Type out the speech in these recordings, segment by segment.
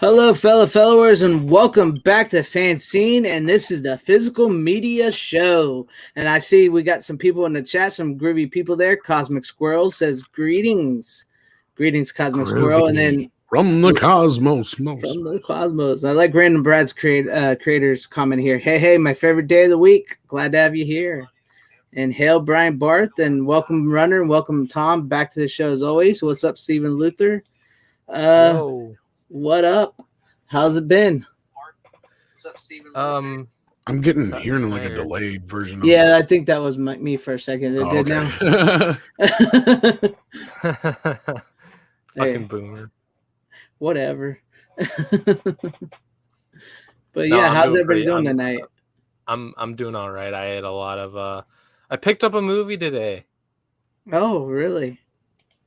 Hello, fellow followers, and welcome back to FanZcene. And this is the Physical Media Show. And I see we got some people in the chat, some groovy people there. Cosmic Squirrel says greetings, greetings, Cosmic Squirrel. And then from the cosmos, from the cosmos. I like Random Brad's creators comment here. Hey, my favorite day of the week. Glad to have you here. And hail Brian Barth, and welcome Runner, and welcome Tom back to the show as always. What's up, Stephen Luther? Whoa. What up? How's it been? What's up, Stephen? I'm hearing like a delayed version of I think that was me for a second. Is it good now? Fucking boomer. Whatever. But yeah, how's everybody doing tonight? I'm doing all right. I had a lot of I picked up a movie today. Oh, really?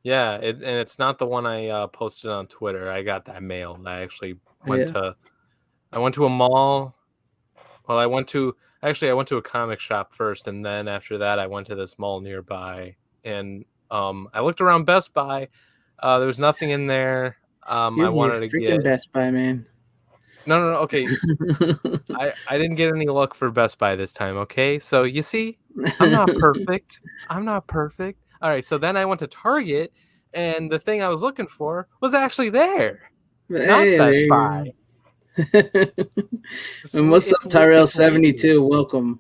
Yeah, and it's not the one I posted on Twitter. I got that mail. I actually went to a mall. Well, I went to a comic shop first, and then after that I went to this mall nearby, and I looked around Best Buy. There was nothing in there. I wanted to get Best Buy, man. No, okay. I didn't get any luck for Best Buy this time, okay? So you see, I'm not perfect. All right, so then I went to Target, and the thing I was looking for was actually there. Not Best Buy. And what's up, Tyrell72? Welcome.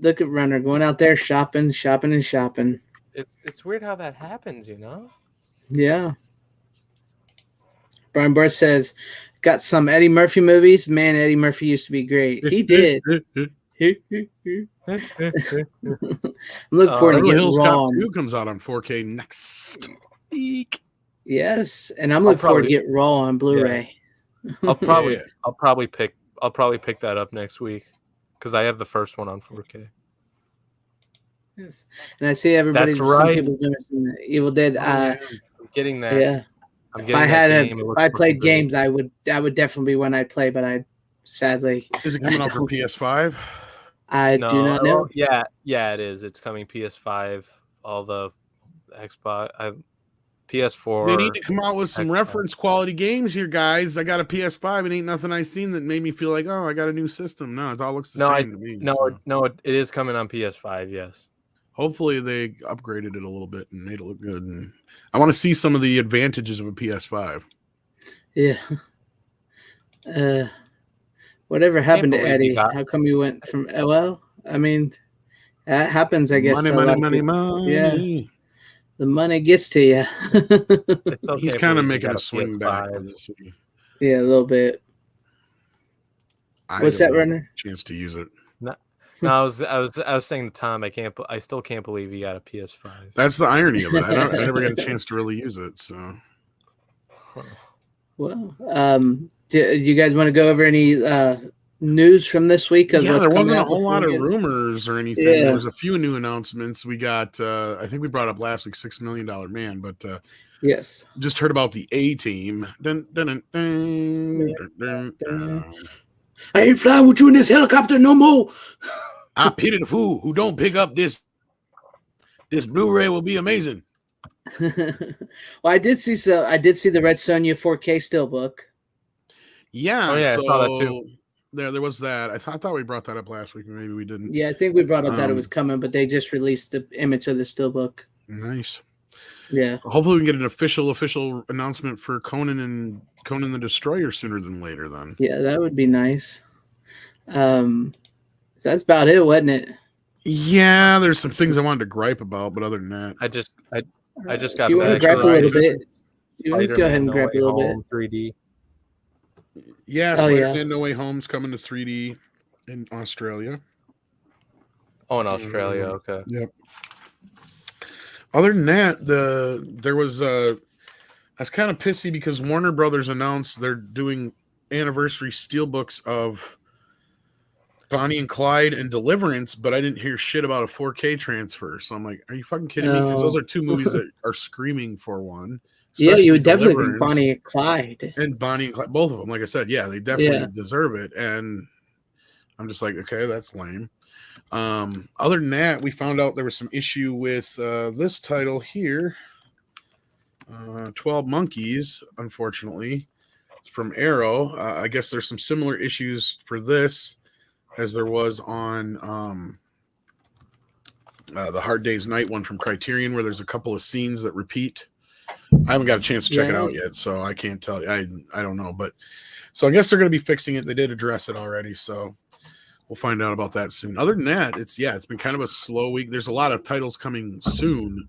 Look at Runner going out there shopping. It's weird how that happens, you know? Yeah. Brian Barth says, got some Eddie Murphy movies. Man, Eddie Murphy used to be great. He did. I'm looking forward to getting Raw. 2 comes out on 4K next week. Yes, and I'm looking forward to get Raw on Blu-ray. Yeah. I'll probably pick that up next week because I have the first one on 4K. Yes, and I see everybody. Some people doing some Evil Dead. I'm getting that. Yeah. If I played games, I would definitely be one I'd play, but I sadly. Is it coming out for PS5? I do not know. Yeah, it is. It's coming PS5, all the Xbox, PS4. They need to come out with some reference quality games here, guys. I got a PS5 and ain't nothing I seen that made me feel like, oh, I got a new system. No, it all looks the same to me. No, it is coming on PS5. Yes. Hopefully they upgraded it a little bit and made it look good. And I want to see some of the advantages of a PS5. Yeah. Whatever happened to Eddie? How come you went from? Well, I mean, that happens. I guess. Money. Yeah. The money gets to you. He's kind of making a swing back. Yeah, a little bit. What's that, Runner? Chance to use it. No, I was saying to Tom, I still can't believe he got a PS5. That's the irony of it. I never got a chance to really use it. So, well, do you guys want to go over any news from this week? Yeah, there wasn't a whole lot of rumors or anything. Yeah. There was a few new announcements. We got, I think we brought up last week, $6 Million Man, but yes, just heard about the A-Team. I ain't flying with you in this helicopter no more. I pity the fool who don't pick up this Blu-ray. Will be amazing. Well, I did see the Red Sonja 4K steelbook. Yeah, I saw that too. There was that. I thought we brought that up last week. Maybe we didn't. Yeah, I think we brought up that it was coming, but they just released the image of the steelbook. Nice. Yeah. Hopefully, we can get an official announcement for Conan and Conan the Destroyer sooner than later. Then. Yeah, that would be nice. That's about it, wasn't it? Yeah, there's some things I wanted to gripe about, but other than that, I just got. Do you want to gripe a little bit? You want to go ahead and gripe a little bit. 3D. Yeah, Spider-Man No Way Home's coming to 3D in Australia. Oh, in Australia, okay. Yep. Other than that, there was I was kind of pissy because Warner Brothers announced they're doing anniversary steelbooks of Bonnie and Clyde and Deliverance, but I didn't hear shit about a 4K transfer. So I'm like, are you fucking kidding me? Because those are two movies that are screaming for one. Yeah, you would definitely think Bonnie and Clyde. And Bonnie and Clyde, both of them. Like I said, yeah, they definitely deserve it. And I'm just like, okay, that's lame. Other than that, we found out there was some issue with this title here. 12 Monkeys, unfortunately. It's from Arrow. I guess there's some similar issues for this as there was on the Hard Day's Night one from Criterion, where there's a couple of scenes that repeat. I haven't got a chance to check it out yet, so I can't tell you. I don't know. But so I guess they're going to be fixing it. They did address it already, so we'll find out about that soon. Other than that, it's been kind of a slow week. There's a lot of titles coming soon,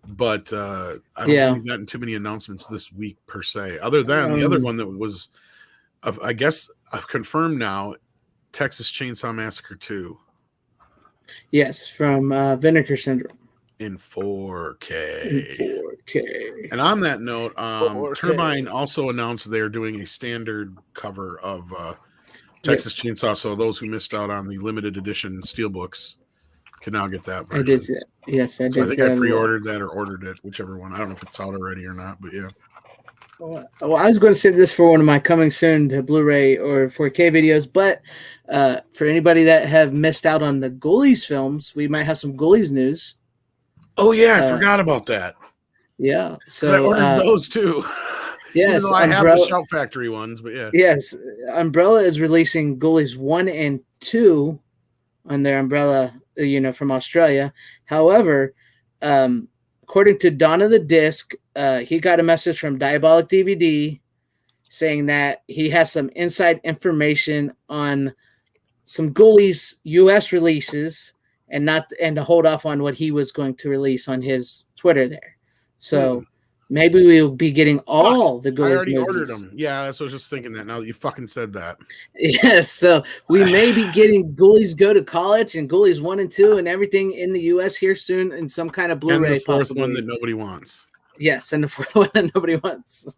but I don't think we've gotten too many announcements this week per se. Other than the other one that was, I guess, I've confirmed now, Texas Chainsaw Massacre 2. Yes, from Vinegar Syndrome. In 4K. In 4K. And on that note, Turbine also announced they're doing a standard cover of Texas Chainsaw, so those who missed out on the limited edition steelbooks can now get that version. I did that. Yes, I did. So I think I pre-ordered that or ordered it, whichever one. I don't know if it's out already or not, but yeah. Well, I was going to save this for one of my coming soon to Blu-ray or 4K videos, but for anybody that have missed out on the Ghoulies films, we might have some Ghoulies news. Oh yeah, I forgot about that. Yeah, so I ordered those too. Yes, I have the Shout Factory ones, but yeah. Yes, Umbrella is releasing Ghoulies 1 and 2 on their Umbrella, from Australia. However, according to Dawn of the Disc, he got a message from Diabolic DVD saying that he has some inside information on some Ghoulies US releases and to hold off on what he was going to release on his Twitter there. So maybe we'll be getting all the Ghoulies. I already movies. ordered them. Yeah, that's what I was just thinking that now that you fucking said that. Yes, so we may be getting Ghoulies Go to College and Ghoulies 1 and 2 and everything in the US here soon in some kind of Blu-ray. And the fourth one that nobody wants. Yes, and the fourth one that nobody wants.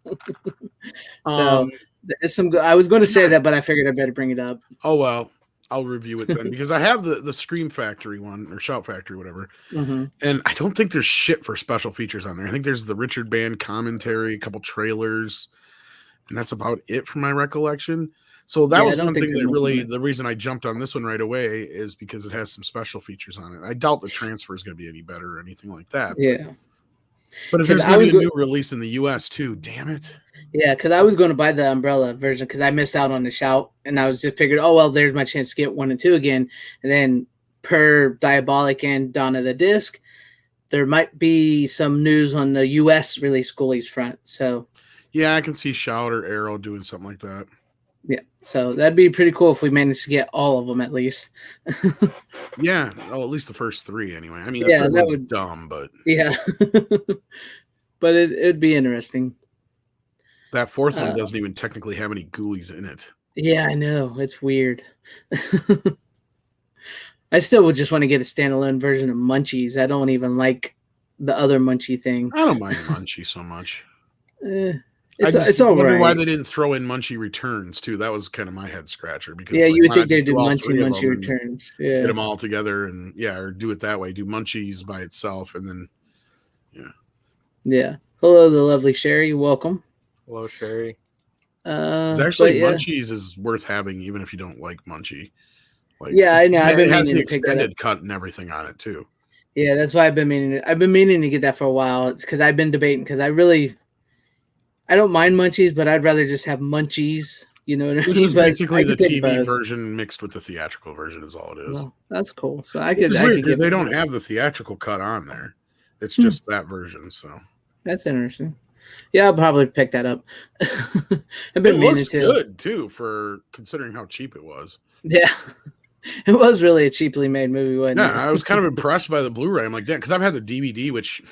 So there's some. I was going to say that, but I figured I better bring it up. Oh well, I'll review it then because I have the Scream Factory one or Shout Factory, whatever. Mm-hmm. And I don't think there's shit for special features on there. I think there's the Richard Band commentary, a couple trailers, and that's about it from my recollection. So that was one thing that really, the reason I jumped on this one right away is because it has some special features on it. I doubt the transfer is going to be any better or anything like that. Yeah. But if there's going to be a new release in the US too, damn it. Yeah, because I was going to buy the Umbrella version because I missed out on the Shout, and I was just figured, oh, well, there's my chance to get 1 and 2 again. And then per Diabolic and Dawn of the Disc, there might be some news on the US release Ghoulies front. So yeah, I can see Shout or Arrow doing something like that. Yeah, so that'd be pretty cool if we managed to get all of them at least. Yeah, well, at least the first 3 anyway. I mean, that was dumb, but yeah, but it'd be interesting. That fourth one doesn't even technically have any Ghoulies in it. Yeah, I know, it's weird. I still would just want to get a standalone version of Munchies. I don't even like the other Munchie thing. I don't mind Munchie so much. It's all right. Why they didn't throw in Munchie Returns too? That was kind of my head scratcher because you would think they'd do Munchie Returns. Yeah, get them all together and or do it that way. Do Munchies by itself and then yeah. Hello, the lovely Sherry. Welcome. Hello, Sherry. Actually, Munchies is worth having even if you don't like Munchie. Like, I know. It has the extended cut and everything on it too. Yeah, that's why I've been meaning to get that for a while. It's because I've been debating because I don't mind Munchies, but I'd rather just have Munchies. You know what I mean? It's basically the TV version mixed with the theatrical version is all it is. Well, that's cool. So because they don't have the theatrical cut on there. It's just that version. So that's interesting. Yeah, I'll probably pick that up. I've been meaning to. It looks good too for considering how cheap it was. Yeah. It was really a cheaply made movie, wasn't it? Yeah, I was kind of impressed by the Blu-ray. I'm like, damn, because I've had the DVD, which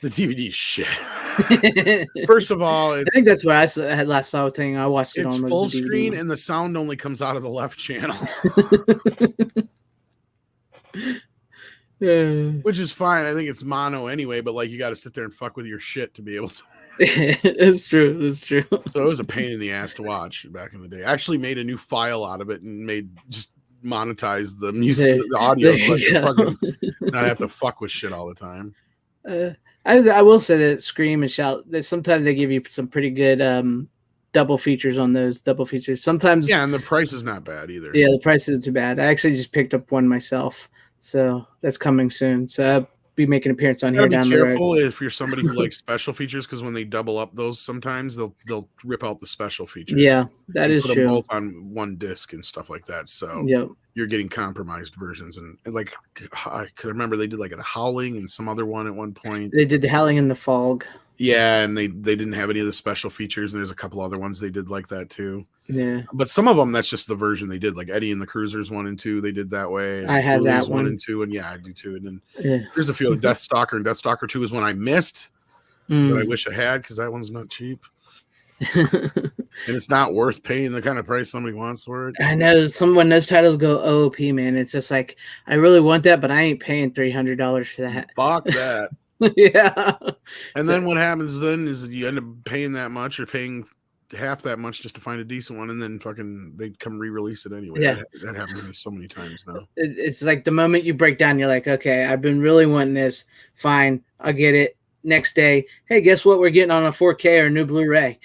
the DVD is shit. First of all, I think that's where I had last saw thing. I watched it on full screen and the sound only comes out of the left channel. Which is fine. I think it's mono anyway, but like you got to sit there and fuck with your shit to be able to. It's true. It's true. So it was a pain in the ass to watch back in the day. I actually made a new file out of it and just monetize the music, the audio, so I could not have to fuck with shit all the time. I will say that Scream and Shout, sometimes they give you some pretty good double features on those double features. Sometimes, and the price is not bad either. Yeah, the price isn't too bad. I actually just picked up one myself, so that's coming soon. So be making an appearance on You here gotta down be the road. careful if you're somebody who likes special features, because when they double up those, sometimes they'll rip out the special feature. Yeah, that and is put them true. both on one disc and stuff like that. So Yep. you're getting compromised versions, and like I could remember they did like a Howling and some other one at one point. They did the Howling in the Fog. Yeah, and they didn't have any of the special features, and there's a couple other ones they did like that too. Yeah, but some of them that's just the version they did, like Eddie and the Cruisers 1 and 2, they did that way. I have that one. 1 and 2, and yeah, I do too. And then there's a few of Deathstalker, and Deathstalker 2 is one I missed that I wish I had, because that one's not cheap. And it's not worth paying the kind of price somebody wants for it. I know when those titles go OOP, man, it's just like, I really want that, but I ain't paying $300 for that. Fuck that. Yeah. And then what happens then is you end up paying that much, or paying half that much just to find a decent one, and then fucking they come re-release it anyway. Yeah. That happens to me so many times now. It's like the moment you break down, you're like, okay, I've been really wanting this. Fine, I'll get it. Next day, hey, guess what? We're getting on a 4K or a new Blu-ray.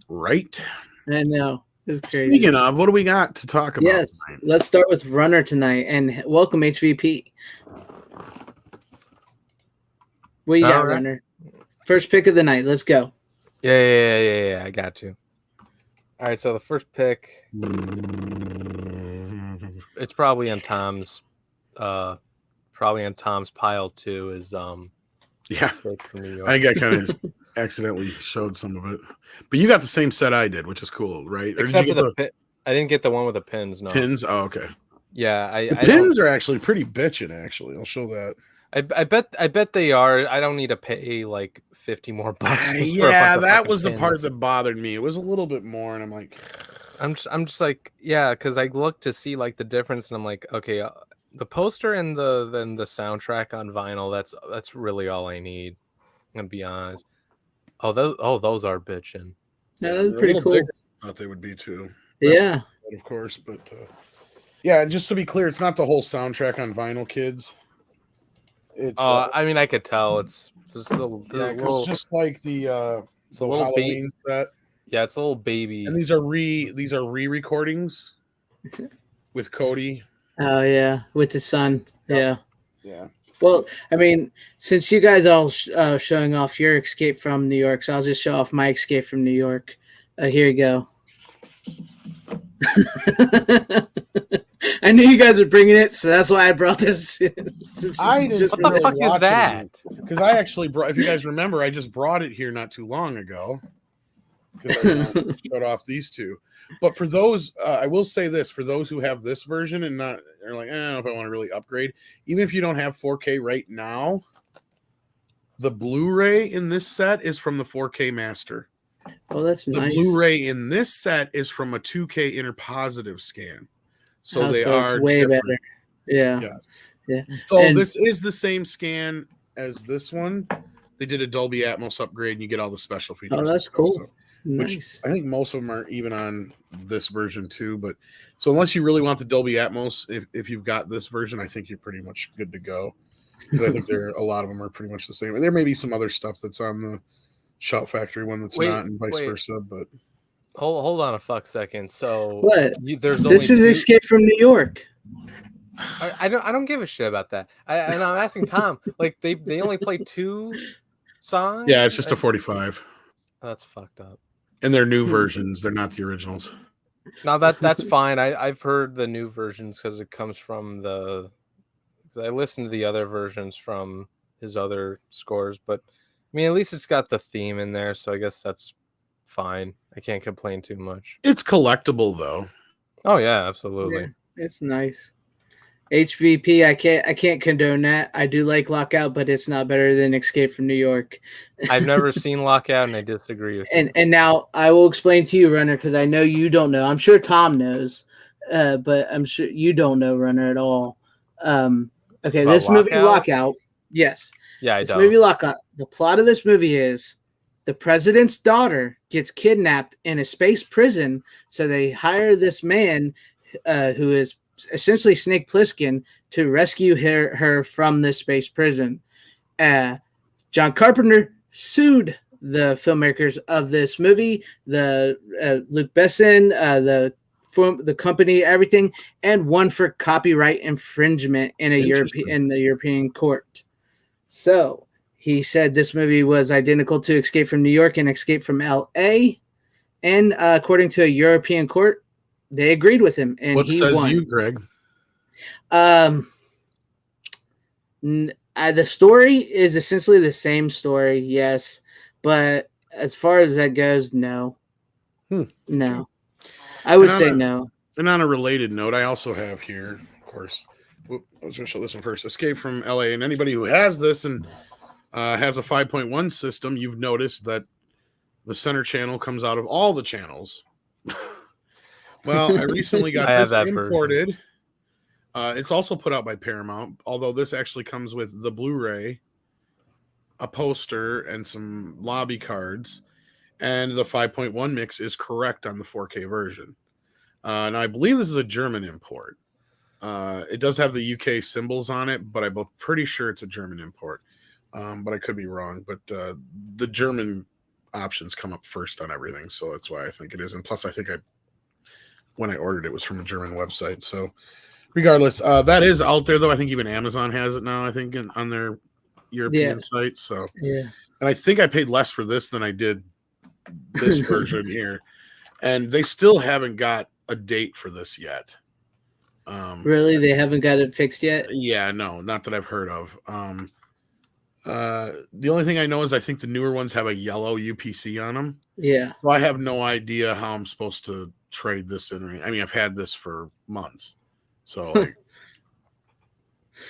Right. I know. It's crazy. Speaking of, what do we got to talk about? Yes, tonight? let's start with Runner tonight, and welcome HVP. What you got, All right. Runner? First pick of the night. Let's go. Yeah. I got you. All right, so the first pick, it's probably on Tom's pile too. Is Yeah, Escape from New York. I think I kind of accidentally showed some of it, but you got the same set I did, which is cool, right? Or did Except you for get the I didn't get the one with the pins. No pins? Oh, okay. Yeah, The pins are actually pretty bitchin'. Actually, I'll show that. I bet they are. I don't need to pay like 50 more bucks. for a Yeah, bunch of that fucking was the part pins. that bothered me. It was a little bit more, and I'm like, I'm just like, yeah, because I looked to see like the difference, and I'm like, okay, the poster and the soundtrack on vinyl. That's really all I need. I'm gonna be honest. Those are bitching. Yeah, they're that's a pretty little cool. bigger than I thought they would be too. Yeah. Of course, but yeah, and just to be clear, it's not the whole soundtrack on vinyl, kids. It's I mean, I could tell it's just just like the little Halloween set. Yeah, it's a little baby. And these are re-recordings with Cody. Oh yeah, with the sun. Yep. Yeah. Yeah. Well, I mean, since you guys all showing off your escape from New York, so I'll just show off my escape from New York. Here you go. I knew you guys were bringing it, so that's why I brought this. I didn't. What the fuck is that? Because I actually brought. If you guys remember, I just brought it here not too long ago. Because I showed off these two. But for those, I will say this: for those who have this version and not, are like, I don't know if I want to really upgrade. Even if you don't have 4K right now, the Blu-ray in this set is from the 4K master. Oh, that's the nice. Blu-ray in this set is from a 2K interpositive scan. So they are way different. better. Yeah. Yes. Yeah. So And- this is the same scan as this one. They did a Dolby Atmos upgrade, and you get all the special features. Oh, that's cool. Nice. Which I think most of them are even on this version too. But so unless you really want the Dolby Atmos, if you've got this version, I think you're pretty much good to go. Because I think a lot of them are pretty much the same. And there may be some other stuff that's on the Shout Factory one that's not, and vice versa. But hold on a fuck second. So what? There's this only is Escape from New York. I don't give a shit about that. And I'm asking Tom, like they only play 2 songs. yeah, it's just a 45. That's fucked up. And they're new versions. They're not the originals. No, that's fine. I've heard the new versions because it comes from the. I listened to the other versions from his other scores, but I mean, at least it's got the theme in there, so I guess that's fine. I can't complain too much. It's collectible though. Oh yeah, absolutely. Yeah, it's nice. HVP, I can't condone that. I do like Lockout, but it's not better than Escape from New York. I've never seen Lockout, and I disagree with you. And now I will explain to you, Runner, because I know you don't know. I'm sure Tom knows, but I'm sure you don't know Runner at all. Okay, About this movie Lockout? Lockout, yes. Yeah, This movie Lockout. The plot of this movie is the president's daughter gets kidnapped in a space prison, so they hire this man who is essentially Snake Plissken to rescue her from this space prison. John Carpenter sued the filmmakers of this movie, the Luc Besson, the for the company, everything, and one for copyright infringement in the European court. So he said this movie was identical to Escape from New York and Escape from L.A. And according to a European court, they agreed with him, and what he says won. you, Greg? The story is essentially the same story, yes, but as far as that goes, no. No. I would say no. And on a related note, I also have here, of course, I was going to show this one first. Escape from LA. And anybody who has this and has a 5.1 system, you've noticed that the center channel comes out of all the channels. Well, I recently got this imported. It's also put out by Paramount, although this actually comes with the Blu-ray, a poster, and some lobby cards. And the 5.1 mix is correct on the 4K version. And I believe this is a German import. It does have the UK symbols on it, but I'm pretty sure it's a German import. But I could be wrong. But the German options come up first on everything, so that's why I think it is. And plus, I think when I ordered it was from a German website. So regardless, that is out there, though. I think even Amazon has it now, I think, on their European site. So and I think I paid less for this than I did this version here, and they still haven't got a date for this yet. Really, they haven't got it fixed yet? Yeah, no, not that I've heard of. The only thing I know is I think the newer ones have a yellow UPC on them. Yeah. Well, I have no idea how I'm supposed to trade this in. I mean, I've had this for months, so like,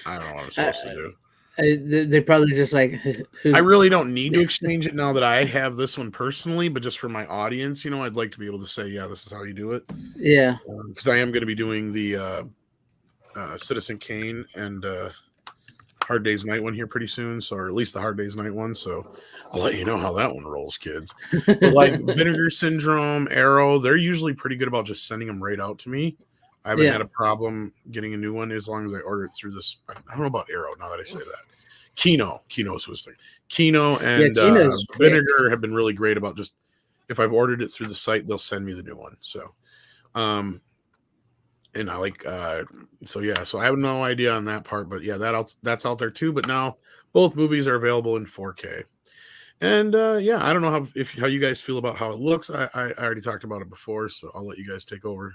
I don't know what I'm supposed to do. They probably just like. I really don't need to exchange it now that I have this one personally, but just for my audience, I'd like to be able to say, yeah, this is how you do it. Yeah. Because I am going to be doing the Citizen Kane and Hard Day's Night one here pretty soon, or at least the Hard Day's Night one. So I'll let you know how that one rolls, kids. But like Vinegar Syndrome, Arrow, they're usually pretty good about just sending them right out to me. I haven't had a problem getting a new one as long as I order it through this. I don't know about Arrow now that I say that. Kino's who's thing. Kino and Vinegar have been really great about just if I've ordered it through the site, they'll send me the new one. So, and I like so I have no idea on that part, but yeah, that's out there too. But now both movies are available in 4K. And I don't know how you guys feel about how it looks. I already talked about it before, so I'll let you guys take over.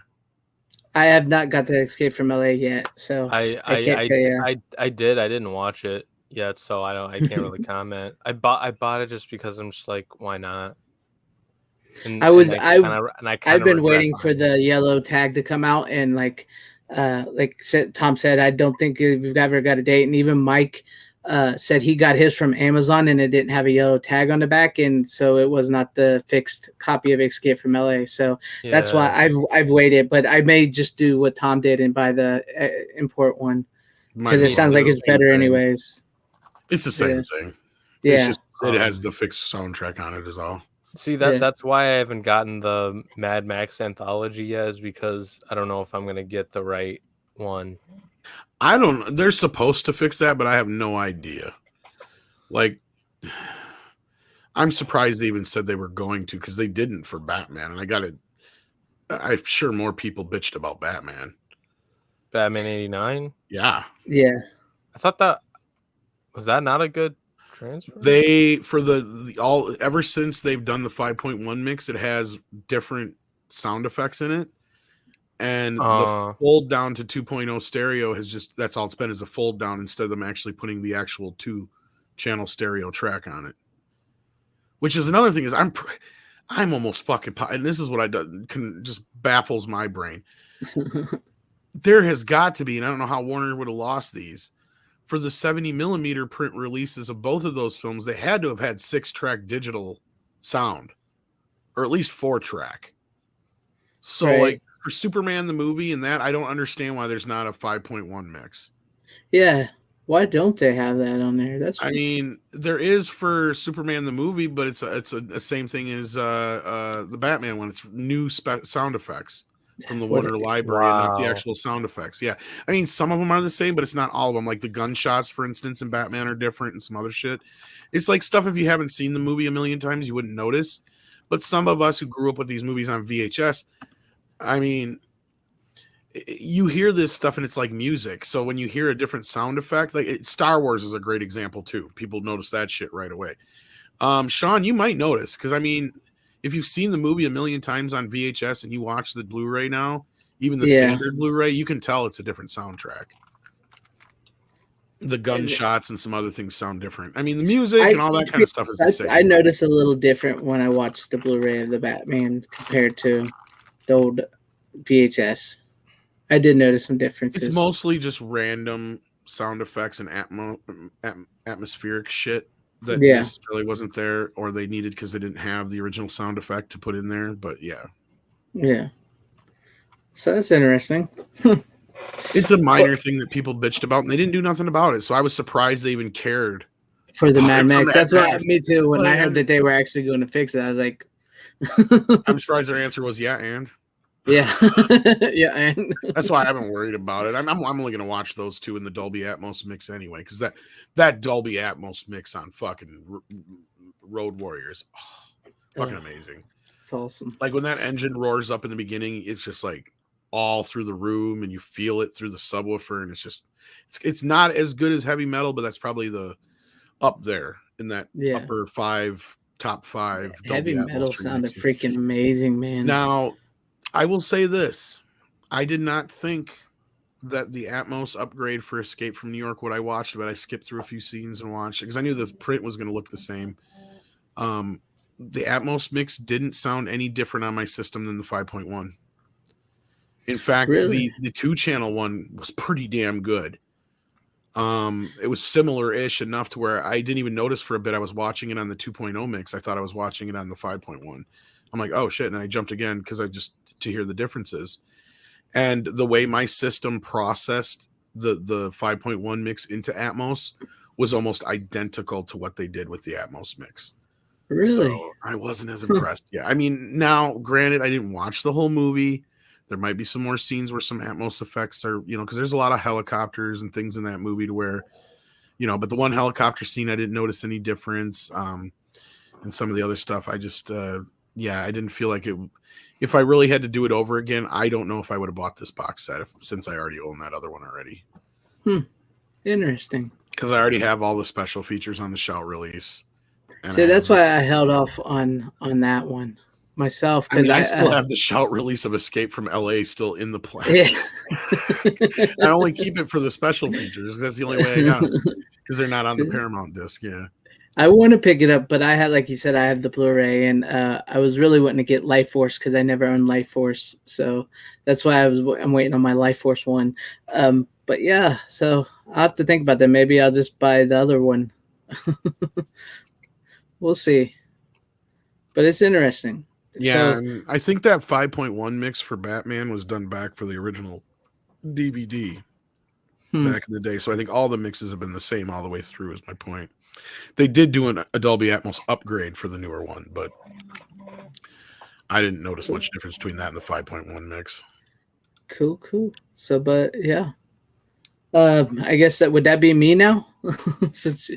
I have not got to Escape from LA yet, so I can't tell you. I didn't watch it yet, so I can't really comment. I bought it just because I'm just like, why not? And, I've been waiting for the yellow tag to come out, and Tom said, I don't think we've ever got a date, and even Mike said he got his from Amazon and it didn't have a yellow tag on the back, and so it was not the fixed copy of Escape from LA. So that's why I've waited, but I may just do what Tom did and buy the import one because it sounds like it's better anyways. It's the same thing. Yeah, it's just, it has the fixed soundtrack on it is all. See that's why I haven't gotten the Mad Max anthology yet, is because I don't know if I'm gonna get the right one. I don't. They're supposed to fix that, but I have no idea. Like, I'm surprised they even said they were going to, because they didn't for Batman, and I'm sure more people bitched about Batman. Batman 89. Yeah. I thought that was not a good transfer. They ever since they've done the 5.1 mix, it has different sound effects in it. And the fold down to 2.0 stereo that's all it's been, is a fold down instead of them actually putting the actual 2-channel stereo track on it. Which is another thing, is I'm almost fucking, and this is what just baffles my brain. There has got to be, and I don't know how Warner would have lost these, for the 70 millimeter print releases of both of those films, they had to have had 6-track digital sound, or at least 4-track. So like, for Superman the movie and that, I don't understand why there's not a 5.1 mix. Yeah, why don't they have that on there? I mean, there is for Superman the movie, but it's a same thing as the Batman one. It's new sound effects from the Warner library, and not the actual sound effects. Yeah, I mean, some of them are the same, but it's not all of them. Like the gunshots, for instance, in Batman are different, and some other shit. It's like stuff, if you haven't seen the movie a million times, you wouldn't notice. But some of us who grew up with these movies on VHS, I mean, you hear this stuff and it's like music. So when you hear a different sound effect, like Star Wars is a great example too. People notice that shit right away. Sean, you might notice, because I mean, if you've seen the movie a million times on VHS and you watch the Blu-ray now, even the standard Blu-ray, you can tell it's a different soundtrack. The gunshots and some other things sound different. I mean, the music and all that kind of stuff is the same. I notice a little different when I watch the Blu-ray of the Batman compared to the old VHS. I did notice some differences. It's mostly just random sound effects and atmospheric shit that necessarily wasn't there, or they needed because they didn't have the original sound effect to put in there. But yeah. So that's interesting. It's a minor thing that people bitched about, and they didn't do nothing about it. So I was surprised they even cared for the Mad Max. That's why me too. When I heard that they were actually going to fix it, I was like, I'm surprised their answer was and. And that's why I haven't worried about it. I'm only going to watch those two in the Dolby Atmos mix anyway, because that Dolby Atmos mix on fucking Road Warriors, fucking amazing. It's awesome. Like when that engine roars up in the beginning, it's just like all through the room, and you feel it through the subwoofer, and it's not as good as heavy metal, but that's probably the up there in that upper top five. Heavy metal sounded freaking amazing, man. Now, I will say this: I did not think that the Atmos upgrade for Escape from New York what I watched, but I skipped through a few scenes and watched it because I knew the print was going to look the same. The Atmos mix didn't sound any different on my system than the 5.1. In fact, the 2-channel one was pretty damn good. It was similar-ish enough to where I didn't even notice for a bit I was watching it on the 2.0 mix. I thought I was watching it on the 5.1. I'm like, oh shit, and I jumped again because I just to hear the differences. And the way my system processed the 5.1 mix into Atmos was almost identical to what they did with the Atmos mix. Really? So I wasn't as impressed. Yeah. I mean, now, granted, I didn't watch the whole movie. There might be some more scenes where some Atmos effects are, because there's a lot of helicopters and things in that movie to where, but the one helicopter scene, I didn't notice any difference. And some of the other stuff, I just, I didn't feel like it. If I really had to do it over again, I don't know if I would have bought this box set since I already own that other one already. Interesting. Because I already have all the special features on the shout release. See, that's why I held off on that one myself, because I still have the shout release of Escape from LA still in the plastic. I only keep it for the special features. That's the only way I got it, because they're not on the Paramount disc. Yeah. I want to pick it up, but I had, like you said, I have the Blu-ray, and I was really wanting to get Life Force because I never owned Life Force, so that's why I'm waiting on my Life Force one. But yeah, so I'll have to think about that. Maybe I'll just buy the other one. We'll see. But it's interesting. Yeah, and I think that 5.1 mix for Batman was done back for the original DVD back in the day. So I think all the mixes have been the same all the way through, is my point. They did do a Dolby Atmos upgrade for the newer one, but I didn't notice much difference between that and the 5.1 mix. Cool. So, but yeah. I guess would that be me now? Since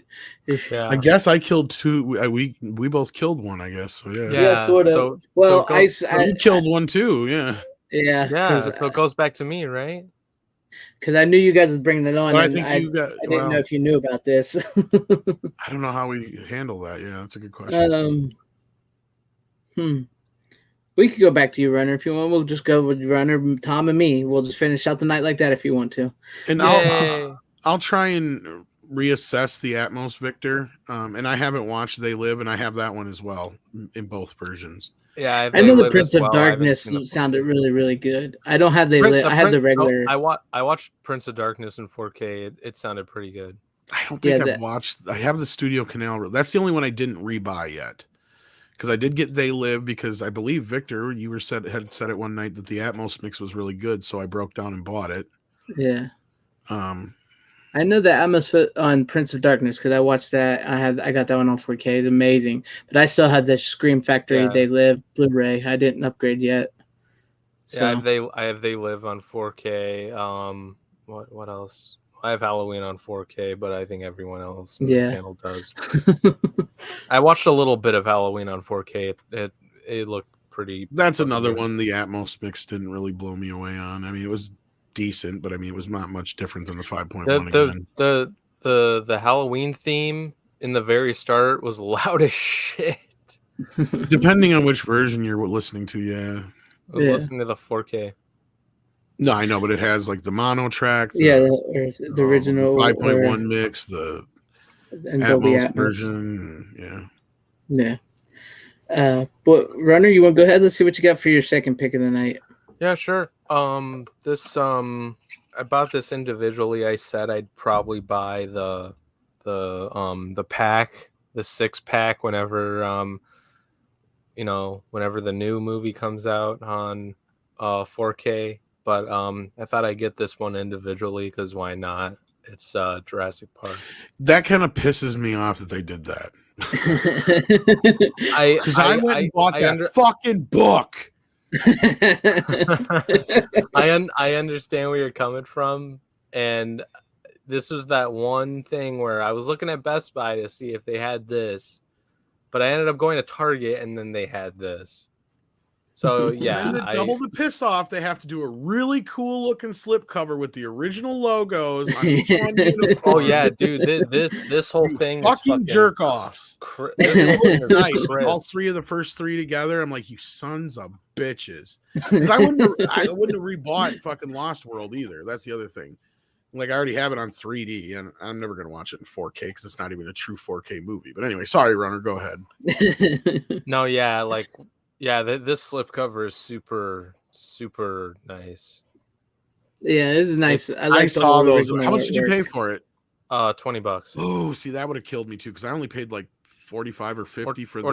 I guess I killed two. We both killed one, I guess. So yeah, sort of. You killed one too. Yeah. So it goes back to me, right? Because I knew you guys was bringing it on. Well, I didn't know if you knew about this. I don't know how we handle that. Yeah, that's a good question. We could go back to you, Runner, if you want. We'll just go with Runner, Tom, and me. We'll just finish out the night like that if you want to. And I'll try and reassess the Atmos, Victor. And I haven't watched They Live, and I have that one as well in both versions. Yeah, I know the Prince of Darkness sounded really, really good. I don't have They Live. I have the regular. I watched Prince of Darkness in 4K. It sounded pretty good. I don't think I've watched. I have the Studio Canal. That's the only one I didn't rebuy yet. Because I did get They Live, because I believe, Victor, you had said it one night that the Atmos mix was really good, so I broke down and bought it. Yeah. I know the Atmos on Prince of Darkness because I watched that. I got that one on 4K. It's amazing. But I still had the Scream Factory They Live Blu-ray. I didn't upgrade yet. So. Yeah, I have They Live on 4K. What else? I have Halloween on 4K, but I think everyone else on the channel does. I watched a little bit of Halloween on 4K. It looked pretty. That's another one the Atmos mix didn't really blow me away on. I mean, decent, but I mean, it was not much different than the 5.1 again. The Halloween theme in the very start was loud as shit. Depending on which version you're listening to, yeah. I was listening to the 4K. No, I know, but it has like the mono track, the original 5.1 mix, the Atmos version, yeah. But Runner, you want to go ahead? Let's see what you got for your second pick of the night. Yeah, sure. I bought this individually. I said I'd probably buy the pack, the 6-pack whenever whenever the new movie comes out on 4K. But I thought I'd get this one individually because why not? It's Jurassic Park. That kind of pisses me off that they did that. Because I went and bought that fucking book. I understand where you're coming from, and this was that one thing where I was looking at Best Buy to see if they had this, but I ended up going to Target and then they had this. So yeah, and to double the piss off, they have to do a really cool looking slipcover with the original logos on each one. Oh yeah, dude, this whole thing fucking jerk offs. Nice with all three of the first three together. I'm like, you sons of bitches. Because I wouldn't have rebought fucking Lost World either. That's the other thing. Like, I already have it on 3D, and I'm never going to watch it in 4K because it's not even a true 4K movie. But anyway, sorry, Runner, go ahead. No, yeah, like. Yeah, this slipcover is super, super nice. Yeah, it is nice. I saw those. How much did you pay for it? $20. Oh, see, that would have killed me too because I only paid like 45 or 50 for the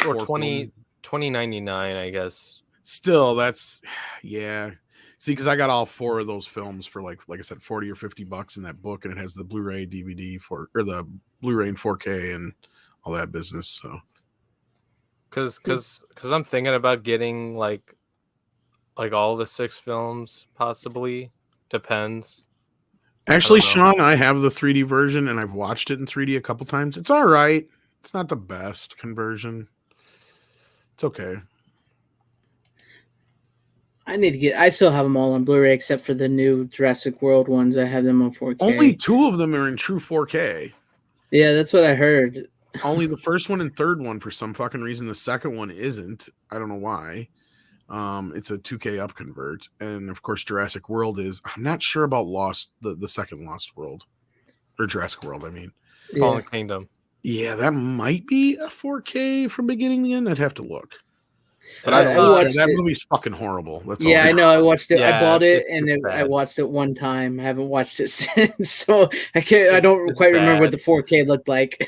or 20.99, I guess. Still, that's yeah. See, because I got all 4 of those films for like I said, $40 or $50 in that book, and it has the Blu-ray, DVD or the Blu-ray and 4K and all that business. So. Cause I'm thinking about getting like all the 6 films possibly. Depends. Actually, Sean, I have the 3D version and I've watched it in 3D a couple times. It's all right. It's not the best conversion. It's okay. I still have them all on Blu-ray except for the new Jurassic World ones. I have them on 4K. Only 2 of them are in true 4K. Yeah, that's what I heard. Only the first one and third one for some fucking reason. The second one isn't. I don't know why. It's a 2K up convert, and of course Jurassic World is. I'm not sure about the second Lost World or Jurassic World. I mean, Fallen Kingdom. Yeah, that might be a 4K from beginning to end. I'd have to look. But that movie's fucking horrible. That's all. I know. I watched it. Yeah, I bought it, and I watched it one time. I haven't watched it since, so I don't quite remember what the 4K looked like.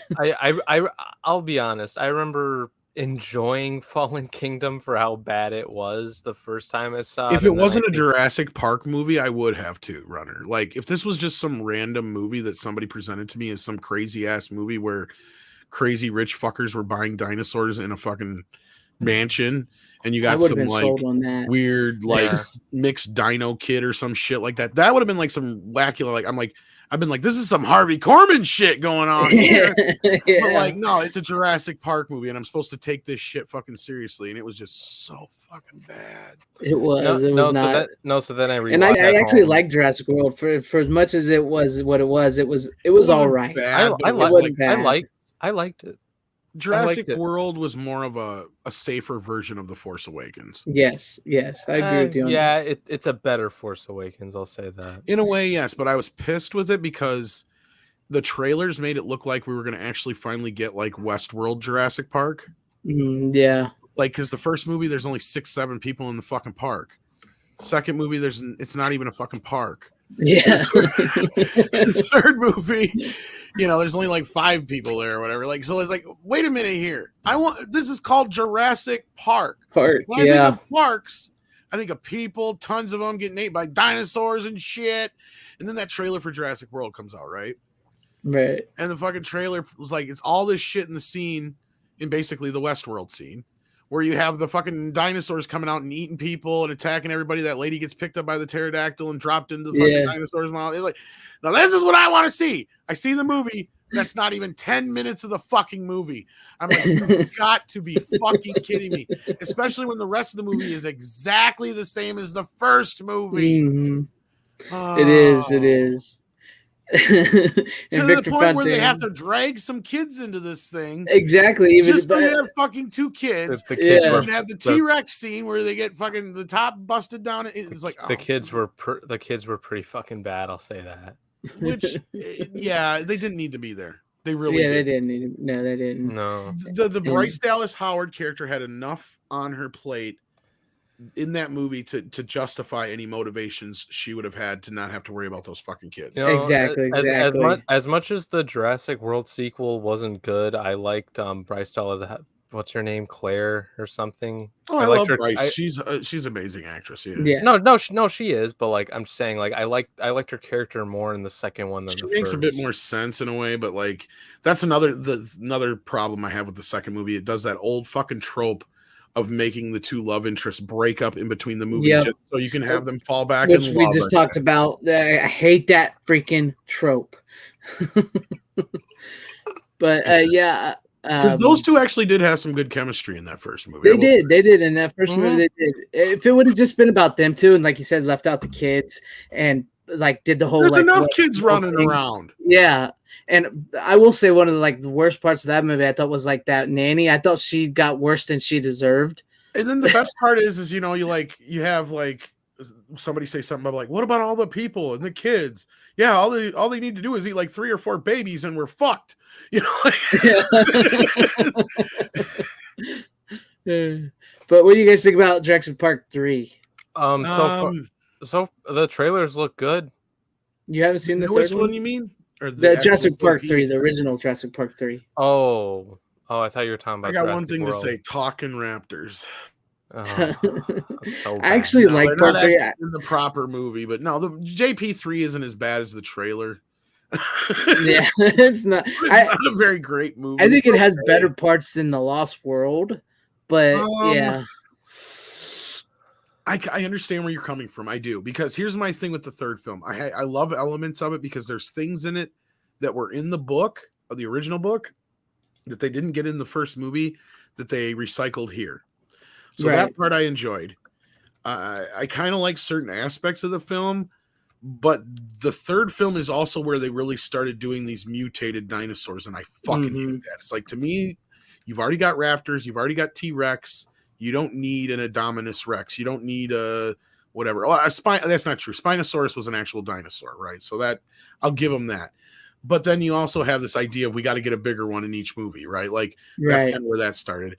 I'll be honest. I remember enjoying Fallen Kingdom for how bad it was the first time I saw it. If it wasn't a Jurassic Park movie, I would have to, Runner. Like, if this was just some random movie that somebody presented to me as some crazy ass movie where crazy rich fuckers were buying dinosaurs in a fucking mansion, and you got some like weird like mixed dino kid or some shit like that. That would have been like some wacky. Like I've been like, this is some Harvey Korman shit going on here. Yeah. But like, no, it's a Jurassic Park movie, and I'm supposed to take this shit fucking seriously, and it was just so fucking bad. It was. It was not. So then I and I actually like Jurassic World for as much as it was what it was. It was all right. Bad, I liked it. Jurassic World was more of a safer version of The Force Awakens. Yes, I agree with you on that. It's a better Force Awakens, I'll say that. In a way, yes, but I was pissed with it because the trailers made it look like we were going to actually finally get like Westworld Jurassic Park. Yeah. Like, because the first movie, there's only 6-7 people in the fucking park. Second movie, it's not even a fucking park. Yeah. The third movie, there's only like 5 people there or whatever. Like, so it's like, wait a minute here. This is called Jurassic Park. Parks, when I think of parks, I think of people, tons of them getting ate by dinosaurs and shit. And then that trailer for Jurassic World comes out, right? Right. And the fucking trailer was like, it's all this shit in the scene, in basically the Westworld scene, where you have the fucking dinosaurs coming out and eating people and attacking everybody. That lady gets picked up by the pterodactyl and dropped into the fucking dinosaur's mouth. It's like, now this is what I want to see. I see the movie. That's not even 10 minutes of the fucking movie. I'm like, you've got to be fucking kidding me. Especially when the rest of the movie is exactly the same as the first movie. Mm-hmm. It is. It is. To And the Victor point where they have Fontaine. to drag some kids into this thing. Exactly. Even Just so you have fucking two kids. The kids Yeah. were And have the T-Rex scene where they get fucking the top busted down. It's like, the oh, kids Jesus. the kids were pretty fucking bad. I'll say that. Which, yeah, they didn't need to be there. They really yeah, did. they didn't need to, no, they didn't. No. The Bryce Dallas Howard character had enough on her plate in that movie to justify any motivations she would have had to not have to worry about those fucking kids. You know, Exactly. as much as the Jurassic World sequel wasn't good, I liked Bryce Dallas. What's her name, Claire or something? Oh, I love Bryce. She's an amazing actress. Yeah. No, she is. But like, I'm saying, like, I liked her character more in the second one than She the makes first. a bit more sense in a way, but like that's another problem I have with the second movie. It does that old fucking trope of making the two love interests break up in between the movie just so you can have them fall back which and we just talked about. I hate that freaking trope. But yeah, because those two actually did have some good chemistry in that first movie. They did in that first movie. They did. If it would have just been about them two, and like you said, left out the kids and like did the whole there's like enough kids running thing. around. Yeah. And I will say one of the worst parts of that movie I thought was like that nanny. I thought she got worse than she deserved. And then the best part is you have like somebody say something about like, what about all the people and the kids? Yeah, all they need to do is eat like 3 or 4 babies and we're fucked. You know. But what do you guys think about Jurassic Park 3? So the trailers look good. You haven't seen the newest third one? You mean? Or The Jurassic Park 3, the original Jurassic Park 3. Oh, I thought you were talking about. I got Jurassic one thing World. to say: talking raptors. Oh, so I actually like Part 3 in the proper movie, but no, the JP3 isn't as bad as the trailer. Yeah, it's not. It's not a very great movie. I think it has better parts than The Lost World, but yeah. I understand where you're coming from. I do, because here's my thing with the third film. I love elements of it because there's things in it that were in the book, of the original book, that they didn't get in the first movie that they recycled here. So that part I enjoyed. I kind of like certain aspects of the film, but the third film is also where they really started doing these mutated dinosaurs, and I fucking hate that. It's like, to me, you've already got raptors, you've already got T-Rex. You don't need an Indominus Rex. You don't need a whatever. That's not true. Spinosaurus was an actual dinosaur, right? So that I'll give them that. But then you also have this idea of we got to get a bigger one in each movie, right? Like that's kind of where that started.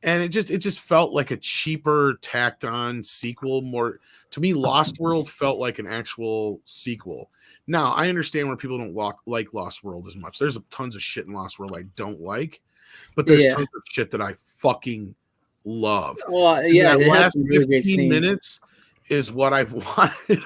And it just felt like a cheaper, tacked on sequel. More to me, Lost World felt like an actual sequel. Now I understand where people don't like Lost World as much. There's tons of shit in Lost World I don't like, but there's tons of shit that I fucking love. Well, yeah, that last 15 minutes is what I've wanted.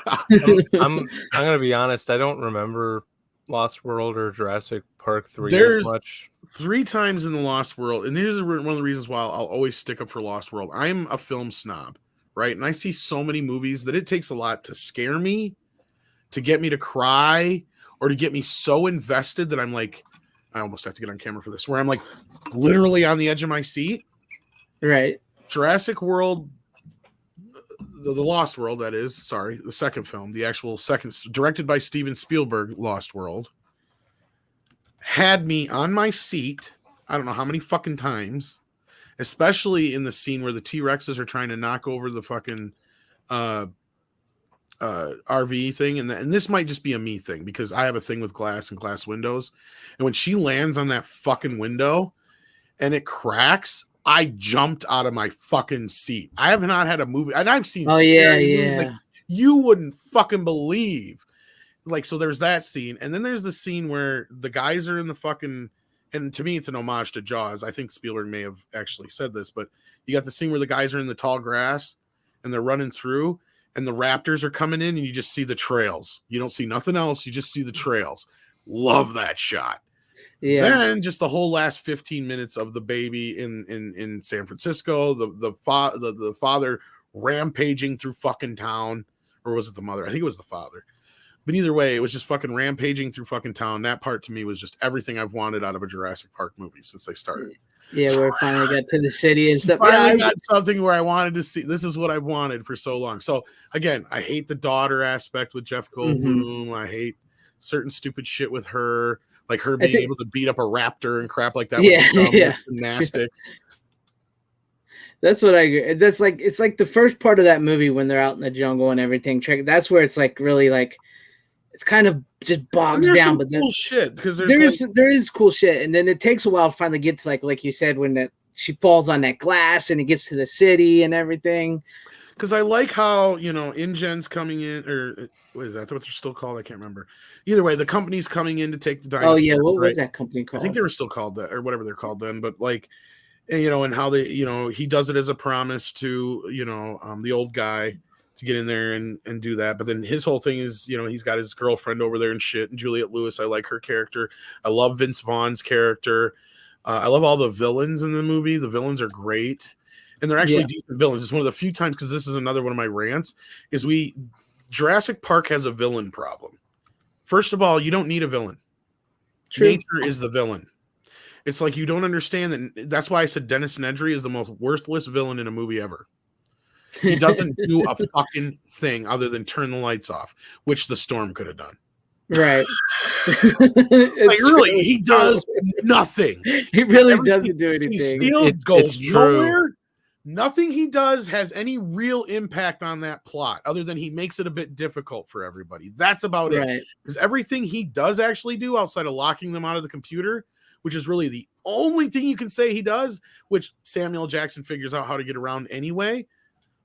I'm gonna be honest. I don't remember Lost World or Jurassic Park 3 There's as much. 3 times in the Lost World, and here's one of the reasons why I'll always stick up for Lost World. I'm a film snob, right? And I see so many movies that it takes a lot to scare me, to get me to cry, or to get me so invested that I'm like, I almost have to get on camera for this, where I'm like literally on the edge of my seat. Right. Jurassic World, the Lost World, that is, sorry, the second film, the actual second, directed by Steven Spielberg, Lost World, had me on my seat, I don't know how many fucking times, especially in the scene where the T-Rexes are trying to knock over the fucking RV thing. And this might just be a me thing, because I have a thing with glass and glass windows. And when she lands on that fucking window and it cracks, I jumped out of my fucking seat. I have not had a movie, and I've seen movies like you wouldn't fucking believe. Like, so there's that scene, and then there's the scene where the guys are in the fucking, and to me it's an homage to Jaws. I think Spielberg may have actually said this, but you got the scene where the guys are in the tall grass and they're running through, and the raptors are coming in, and you just see the trails. You don't see nothing else. You just see the trails. Love that shot. Yeah. Then just the whole last 15 minutes of the baby in San Francisco, the father rampaging through fucking town, or was it the mother? I think it was the father. But either way, it was just fucking rampaging through fucking town. That part to me was just everything I've wanted out of a Jurassic Park movie since they started. Yeah, where it finally got to the city and stuff. Finally Yeah, got something where I wanted to see. This is what I wanted for so long. So again, I hate the daughter aspect with Jeff Goldblum. I hate certain stupid shit with her, like her being able to beat up a raptor and crap like that. Yeah, with gymnastics. That's what I agree. That's like it's like the first part of that movie when they're out in the jungle and everything. That's where it's like really like it's kind of just bogs down. But cool shit because there is cool shit, and then it takes a while to finally get to like you said when that she falls on that glass and it gets to the city and everything. Because I like how InGen's coming in, or what is that? That's what they're still called. I can't remember. Either way, the company's coming in to take the dinosaurs. Oh yeah, what was that company called? I think they were still called that, or whatever they're called then. But like. And how they, he does it as a promise to, the old guy to get in there and do that. But then his whole thing is, he's got his girlfriend over there and shit. And Juliette Lewis, I like her character. I love Vince Vaughn's character. I love all the villains in the movie. The villains are great. And they're actually decent villains. It's one of the few times, because this is another one of my rants, is Jurassic Park has a villain problem. First of all, you don't need a villain. True. Nature is the villain. It's like you don't understand that. That's why I said Dennis Nedry is the most worthless villain in a movie ever. He doesn't do a fucking thing other than turn the lights off, which the Storm could have done. Right. Really, he does nothing. He really doesn't do anything. He steals, goes nowhere. Nothing he does has any real impact on that plot, other than he makes it a bit difficult for everybody. That's about it. Because everything he does actually do, outside of locking them out of the computer, which is really the only thing you can say he does, which Samuel Jackson figures out how to get around anyway.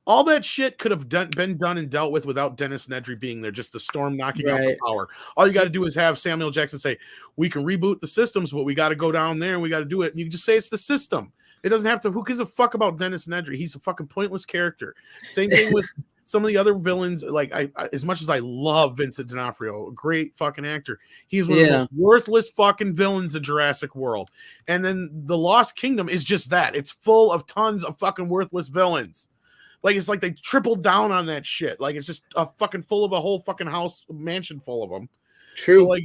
All that shit could have been done and dealt with without Dennis Nedry being there, just the Storm knocking out the power. All you got to do is have Samuel Jackson say, we can reboot the systems, but we got to go down there and we got to do it. And you can just say it's the system. It doesn't have to. Who gives a fuck about Dennis Nedry? He's a fucking pointless character. Same thing with some of the other villains. Like I as much as I love Vincent D'Onofrio, a great fucking actor, he's one of the most worthless fucking villains in Jurassic World. And then the Lost Kingdom is just that. It's full of tons of fucking worthless villains. Like it's like they tripled down on that shit. Like it's just a fucking full of a whole fucking house mansion full of them. True. So like,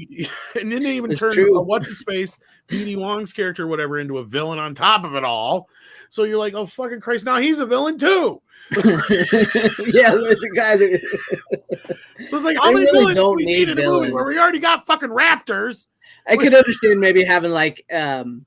and then they even turn what's his face, BD Wong's character, or whatever, into a villain on top of it all. So you're like, oh fucking Christ, now he's a villain too. The guy that. So it's like, how many villains do we need in a movie where we already got fucking raptors? I could understand maybe having like an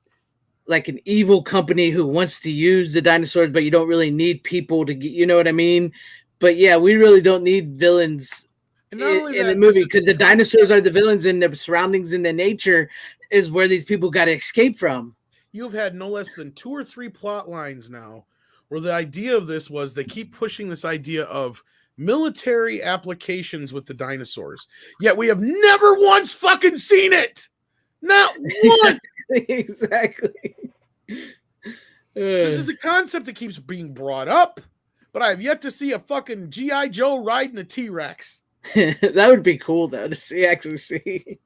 evil company who wants to use the dinosaurs, but you don't really need people to get, you know what I mean? But yeah, we really don't need villains in the movie, because the dinosaurs are the villains, and the surroundings and the nature is where these people got to escape from. You've had no less than 2 or 3 plot lines now where the idea of this was they keep pushing this idea of military applications with the dinosaurs, yet we have never once fucking seen it. Not once. Exactly. This is a concept that keeps being brought up, but I have yet to see a fucking G.I. Joe riding a T-Rex. That would be cool though to actually see.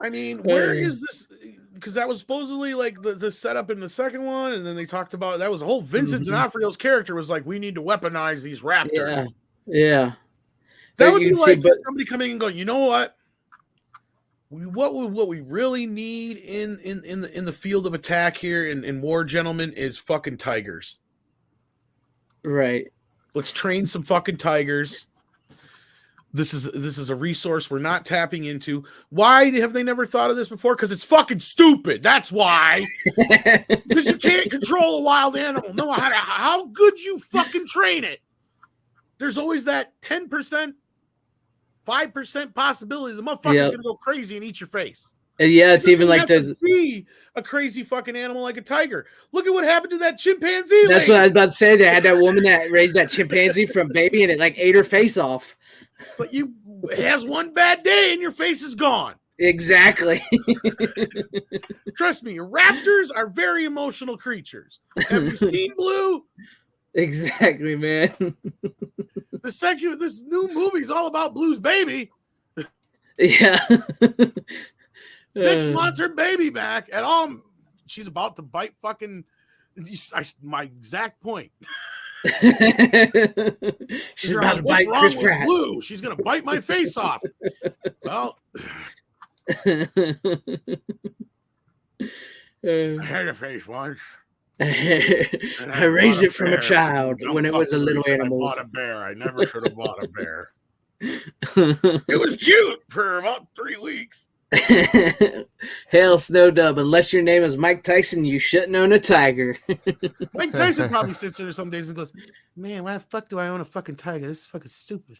I mean, where is this? Because that was supposedly like the setup in the second one, and then they talked about that was a whole Vincent D'Onofrio's character was like, we need to weaponize these raptors. Yeah. That would be like somebody coming and going, you know what? What we really need in the field of attack here in war, gentlemen, is fucking tigers. Right. Let's train some fucking tigers. This is a resource we're not tapping into. Why have they never thought of this before? Because it's fucking stupid. That's why. Because you can't control a wild animal. No matter how good you fucking train it. There's always that 10%, 5% possibility the motherfucker's gonna go crazy and eat your face. And it's even like there's be a crazy fucking animal like a tiger. Look at what happened to that chimpanzee. That's what I was about to say. They had that woman that raised that chimpanzee from baby, and it like ate her face off. But it has one bad day and your face is gone. Exactly. Trust me, raptors are very emotional creatures. Have you seen Blue? Exactly, man. This new movie's all about Blue's baby. Yeah. Bitch wants her baby back at all. She's about to bite fucking my exact point. She's about to bite Chris Pratt. Blue? She's gonna bite my face off. Well, I had a face once. I raised it from a child when it was a little animal. I bought a bear. I never should have bought a bear. It was cute for about 3 weeks. Hell, Snow Dub, unless your name is Mike Tyson, you shouldn't own a tiger. Mike Tyson probably sits there some days and goes, man, why the fuck do I own a fucking tiger? This is fucking stupid.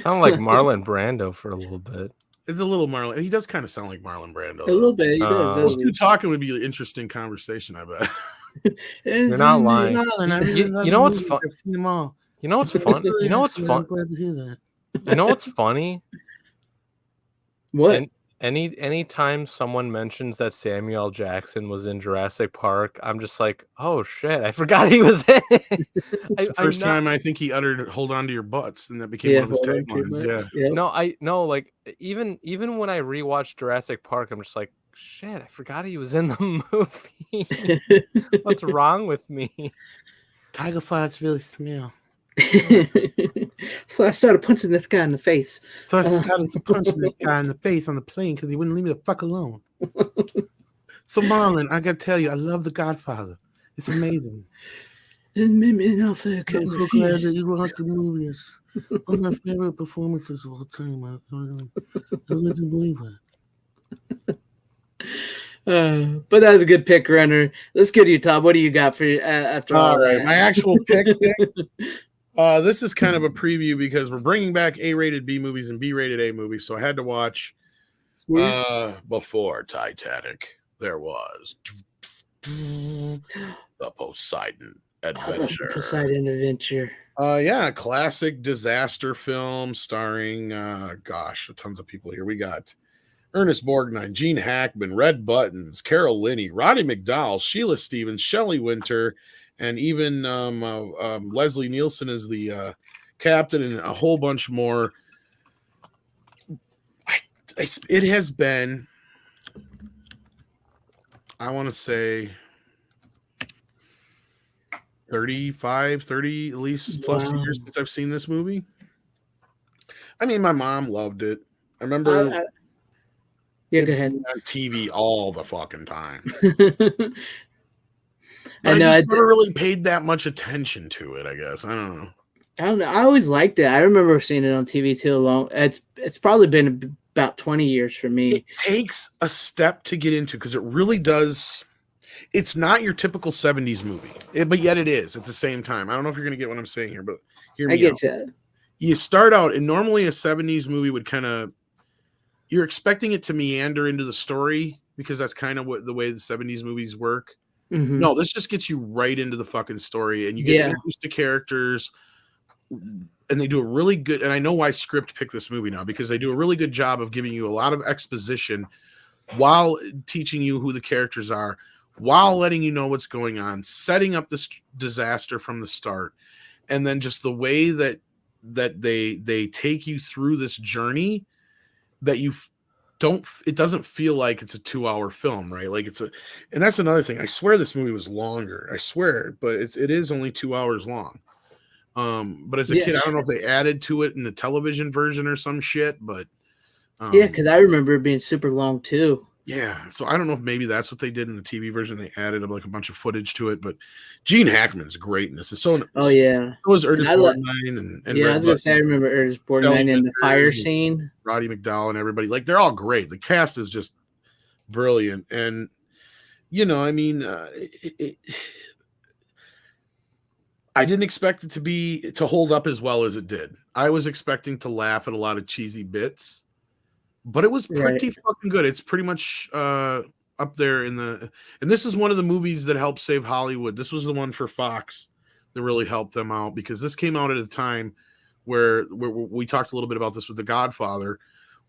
Sound like Marlon Brando for a little bit. It's a little Marlon. He does kind of sound like Marlon Brando. A little bit. He does. Those two talking would be an interesting conversation, I bet. You're not lying. You know what's fun? You know what's fun? You know what's fun? You know what's funny? What? Anytime someone mentions that Samuel L. Jackson was in Jurassic Park, I'm just like, oh shit, I forgot he was in it. It's the first time I think he uttered "Hold on to your butts," and that became one of his taglines. Yeah. Yep. No, like even when I rewatched Jurassic Park, I'm just like, shit, I forgot he was in the movie. What's wrong with me? Tiger farts really smell. So I started punching this guy in the face. So I started punching this guy in the face on the plane because he wouldn't leave me the fuck alone. So Marlon, I gotta tell you, I love The Godfather. It's amazing. And also, I'm so glad that you watch the movies. One of my favorite performances of all time. I really do believe that. But that was a good pick, Runner. Let's get you, Tom. What do you got for after all right, that? my actual pick. This is kind of a preview because we're bringing back A-rated B movies and B-rated A movies, so I had to watch before Titanic. There was the Poseidon Adventure. Poseidon Adventure. Yeah, classic disaster film starring tons of people here. We got Ernest Borgnine, Gene Hackman, Red Buttons, Carol Linney, Roddy McDowell, Sheila Stevens, Shelley Winter, and even Leslie Nielsen is the captain, and a whole bunch more. It has been, I want to say, 30 at least plus years since I've seen this movie. I mean, my mom loved it. I remember go ahead. On TV all the fucking time. I just never really paid that much attention to it, I guess. I don't know. I always liked it. I remember seeing it on TV too long. It's probably been about 20 years for me. It takes a step to get into because it really does. It's not your typical 70s movie, but yet it is at the same time. I don't know if you're going to get what I'm saying here, but hear me out. I get you. You start out, and normally a 70s movie would kind of, you're expecting it to meander into the story because that's kind of the way the 70s movies work. Mm-hmm. No, this just gets you right into the fucking story, and you get introduced to characters, and they do a really good, and I know why Script picked this movie now, because they do a really good job of giving you a lot of exposition while teaching you who the characters are, while letting you know what's going on, setting up this disaster from the start, and then just the way that they take you through this journey that it doesn't feel like it's a 2-hour film, right? Like and that's another thing. I swear this movie was longer. I swear, but it is only 2 hours long. But as a kid, I don't know if they added to it in the television version or some shit, but because I remember it being super long too. Yeah, so I don't know if maybe that's what they did in the TV version. They added like a bunch of footage to it, but Gene Hackman's great in this. So is Ernest Borgnine and I was gonna say I remember Ernest Borgnine in the fire scene. Roddy McDowell and everybody, like they're all great. The cast is just brilliant, and I mean, I didn't expect it to hold up as well as it did. I was expecting to laugh at a lot of cheesy bits. But it was pretty fucking good. It's pretty much up there and this is one of the movies that helped save Hollywood. This was the one for Fox that really helped them out, because this came out at a time where we talked a little bit about this with The Godfather,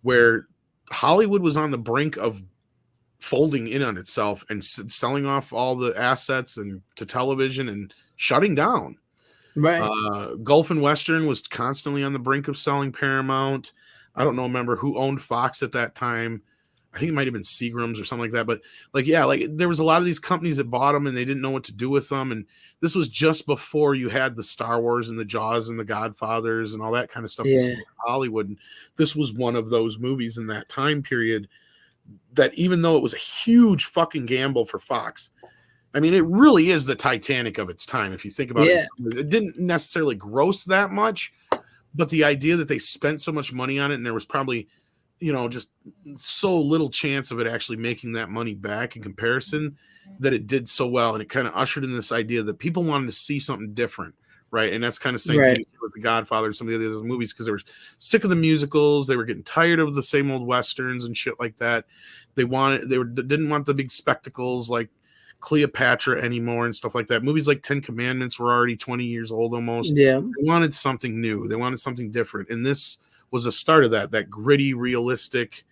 where Hollywood was on the brink of folding in on itself and selling off all the assets and to television and shutting down. Right. Gulf and Western was constantly on the brink of selling Paramount. I don't remember who owned Fox at that time. I think it might have been Seagram's or something like that. But there was a lot of these companies that bought them and they didn't know what to do with them. And this was just before you had the Star Wars and the Jaws and the Godfathers and all that kind of stuff to see in Hollywood. And this was one of those movies in that time period that even though it was a huge fucking gamble for Fox, I mean, it really is the Titanic of its time. If you think about it, it didn't necessarily gross that much, but the idea that they spent so much money on it and there was probably, just so little chance of it actually making that money back in comparison, that it did so well. And it kind of ushered in this idea that people wanted to see something different. Right. And that's kind of same thing with The Godfather and some of the other movies, because they were sick of the musicals. They were getting tired of the same old Westerns and shit like that. They didn't want the big spectacles like Cleopatra anymore and stuff like that. Movies like 10 Commandments were already 20 years old almost. Yeah. They wanted something new. They wanted something different. And this was a start of that gritty, realistic,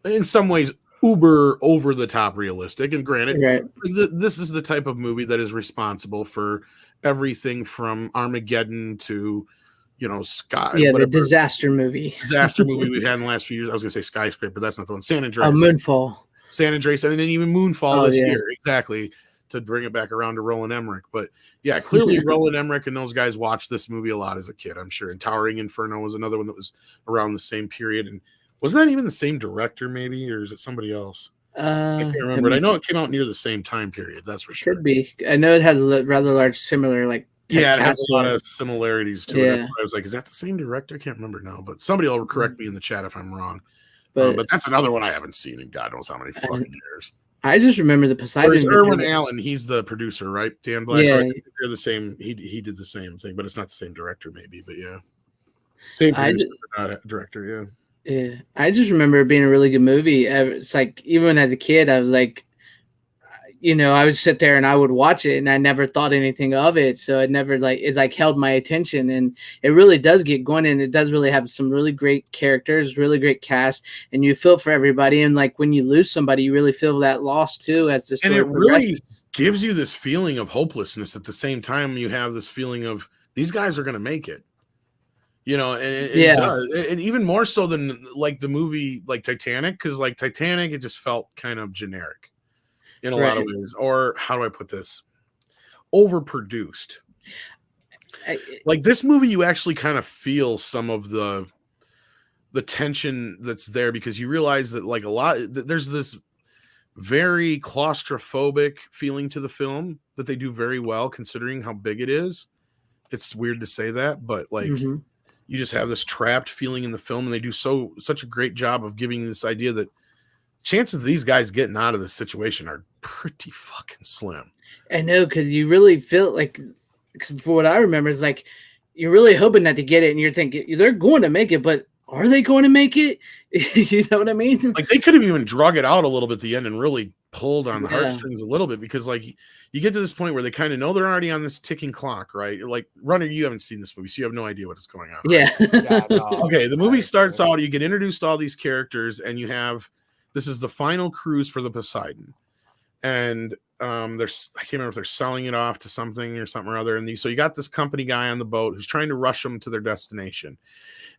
in some ways, uber over the top realistic. And granted, this is the type of movie that is responsible for everything from Armageddon to, Sky. Yeah, the disaster movie we had in the last few years. I was going to say Skyscraper. That's not the one. San Andreas. Moonfall. San Andreas, and then even Moonfall this year. Exactly. To bring it back around to Roland Emmerich. But yeah, clearly Roland Emmerich and those guys watched this movie a lot as a kid, I'm sure. And Towering Inferno was another one that was around the same period. And wasn't that even the same director, maybe? Or is it somebody else? I can't remember. But I know it came out near the same time period. That's for sure. Could be. I know it had a rather large similar, like, yeah, it has a lot of similarities to it. That's why I was like, is that the same director? I can't remember now. But somebody will correct me in the chat if I'm wrong. But that's another one I haven't seen in God knows how many fucking years. I just remember the Poseidon Adventure. Irwin Allen, he's the producer, right? Dan Black. Yeah, they're the same. He did the same thing, but it's not the same director, maybe. But yeah, same producer, not director. Yeah. I just remember it being a really good movie. It's like even as a kid, I was like, I would sit there and I would watch it, and I never thought anything of it. So it never held my attention, and it really does get going, and it does really have some really great characters, really great cast, and you feel for everybody. And like when you lose somebody, you really feel that loss too, as the story progresses. Really gives you this feeling of hopelessness. At the same time, you have this feeling of these guys are going to make it. It does. And even more so than like the movie like Titanic, because like Titanic, it just felt kind of generic in a lot of ways. Or how do I put this? Overproduced. Like this movie, you actually kind of feel some of the tension that's there, because you realize that like there's this very claustrophobic feeling to the film that they do very well considering how big it is. It's weird to say that, but like you just have this trapped feeling in the film, and they do such a great job of giving you this idea that chances of these guys getting out of this situation are pretty fucking slim. I know, because you really feel like, for what I remember, is like you're really hoping that they get it, and you're thinking they're going to make it, but are they going to make it? You know what I mean? Like they could have even drug it out a little bit at the end and really pulled on the heartstrings a little bit, because like you get to this point where they kind of know they're already on this ticking clock, right? Like Runner, you haven't seen this movie, so you have no idea what is going on. Right? Yeah. Okay, the movie starts out, you get introduced to all these characters, and you have this is the final cruise for the Poseidon, and I can't remember if they're selling it off to something or other, and so you got this company guy on the boat who's trying to rush them to their destination.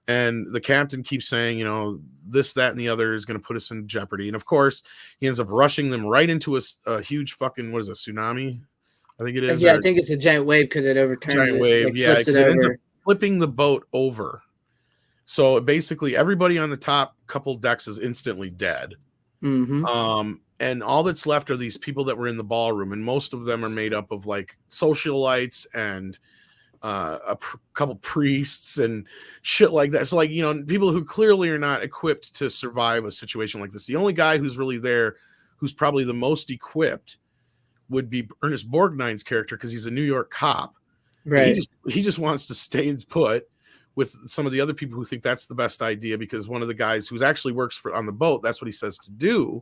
And the captain keeps saying, this, that, and the other is going to put us in jeopardy. And of course, he ends up rushing them right into a huge fucking, what is it, tsunami? I think it is. Yeah, I think it's a giant wave because it overturns it. Giant wave, yeah. It ends up flipping the boat over. So basically, everybody on the top couple decks is instantly dead. Mm-hmm. And all that's left are these people that were in the ballroom. And most of them are made up of like socialites and couple priests and shit like that. So like, people who clearly are not equipped to survive a situation like this. The only guy who's really there, who's probably the most equipped, would be Ernest Borgnine's character, because he's a New York cop. Right. He just wants to stay put with some of the other people who think that's the best idea, because one of the guys who actually works on the boat, that's what he says to do.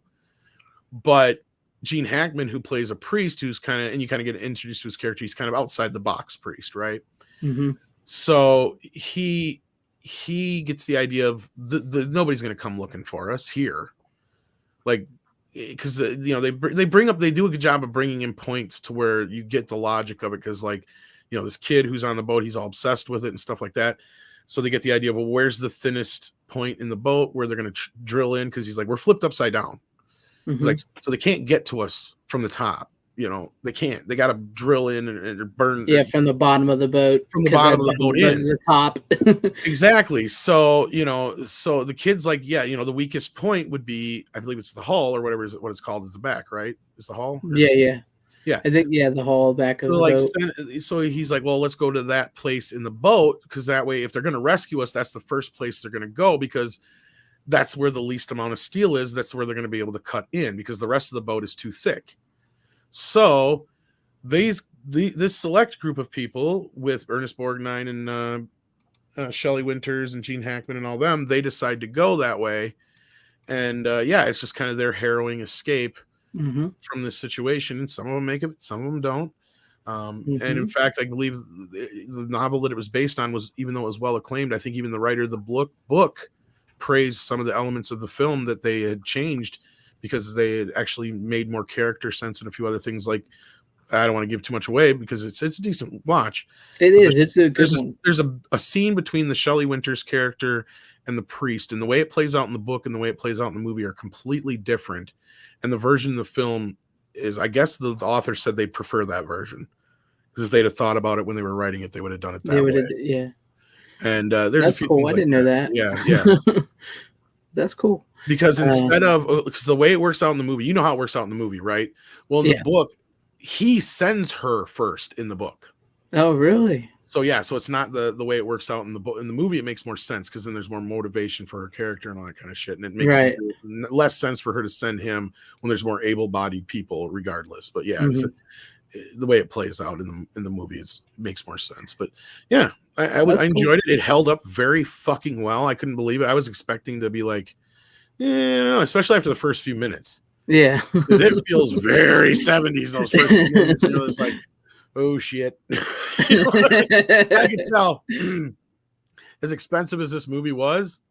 But Gene Hackman, who plays a priest, who's and you kind of get introduced to his character, he's kind of outside the box priest, right? Mm-hmm. So he gets the idea of nobody's going to come looking for us here, like, because they do a good job of bringing in points to where you get the logic of it, because like, this kid who's on the boat, he's all obsessed with it and stuff like that. So they get the idea of, well, where's the thinnest point in the boat where they're going to drill in, because he's like, we're flipped upside down. Mm-hmm. Like, so they can't get to us from the top. they can't. They got to drill in and burn. Yeah, from the bottom of the boat. From the bottom of the boat in. The top. Exactly. So, so the kid's like, the weakest point would be, I believe it's the hull or whatever what it's called at the back, right? Is the hull? Yeah. Yeah. I think, the hull back of the boat. So he's like, well, let's go to that place in the boat, because that way, if they're going to rescue us, that's the first place they're going to go, because that's where the least amount of steel is. That's where they're going to be able to cut in, because the rest of the boat is too thick. So this select group of people with Ernest Borgnine and Shelley Winters and Gene Hackman and all them, they decide to go that way. And it's just kind of their harrowing escape from this situation. And some of them make it, some of them don't. And in fact, I believe the novel that it was based on was, even though it was well acclaimed, I think even the writer of the book praised some of the elements of the film that they had changed, because they had actually made more character sense and a few other things. Like, I don't want to give too much away because it's a decent watch. It is. It's a good one. There's a scene between the Shelley Winters character and the priest, and the way it plays out in the book and the way it plays out in the movie are completely different. And the version of the film is, I guess the author said they prefer that version, because if they'd have thought about it when they were writing it, they would have done it that way. Yeah. And there's That's a few cool. things I didn't know that. Yeah. That's cool. Because instead of, because the way it works out in the movie, how it works out in the movie, right? Well, in the book, he sends her first in the book. Oh, really? So so it's not the way it works out in the book. In the movie, it makes more sense, because then there's more motivation for her character and all that kind of shit, and it makes less sense for her to send him when there's more able-bodied people, regardless. But it's the way it plays out in the movie makes more sense. But I enjoyed it. It held up very fucking well. I couldn't believe it. I was expecting to be like, especially after the first few minutes. Yeah. Because it feels very 70s those first few minutes. It's like, oh shit. I can tell. As expensive as this movie was,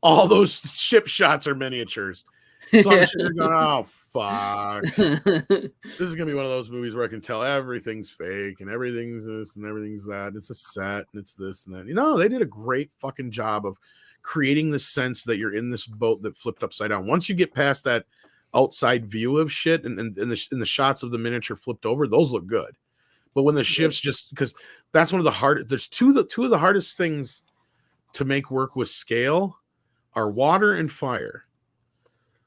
all those ship shots are miniatures. So I'm sitting there going, oh fuck. This is gonna be one of those movies where I can tell everything's fake and everything's this and everything's that. It's a set and it's this and that. They did a great fucking job of creating the sense that you're in this boat that flipped upside down. Once you get past that outside view of shit and the shots of the miniature flipped over, those look good. But when the ships because that's one of the hardest, there's two of the hardest things to make work with scale are water and fire.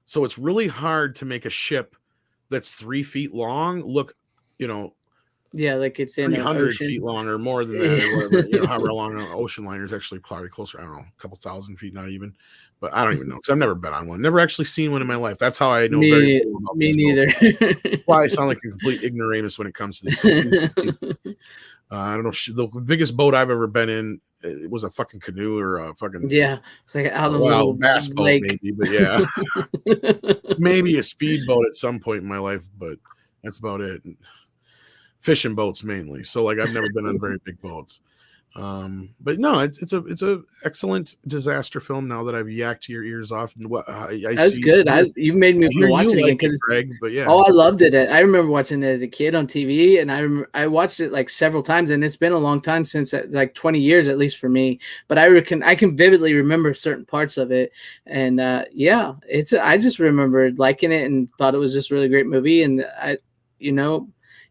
So it's really hard to make a ship that's 3 feet long look, like it's in 300 feet long or more than that, or whatever, however long an ocean liner is actually probably closer. I don't know, a couple thousand feet, not even. But I don't even know, because I've never been on one. Never actually seen one in my life. That's how I know very little about me neither. Why I sound like a complete ignoramus when it comes to these things. I don't know. The biggest boat I've ever been in, it was a fucking canoe or a fucking it's like out of bass boat lake. maybe, but maybe a speedboat at some point in my life, but that's about it. Fishing boats mainly. So I've never been on very big boats. But no, it's a excellent disaster film. Now that I've yacked your ears off, and what that's good. You made me watch it again, Greg. But yeah, I loved it. I remember watching it as a kid on TV, and I watched it several times, and it's been a long time since 20 years at least for me. But I can vividly remember certain parts of it, and I just remembered liking it and thought it was just a really great movie, and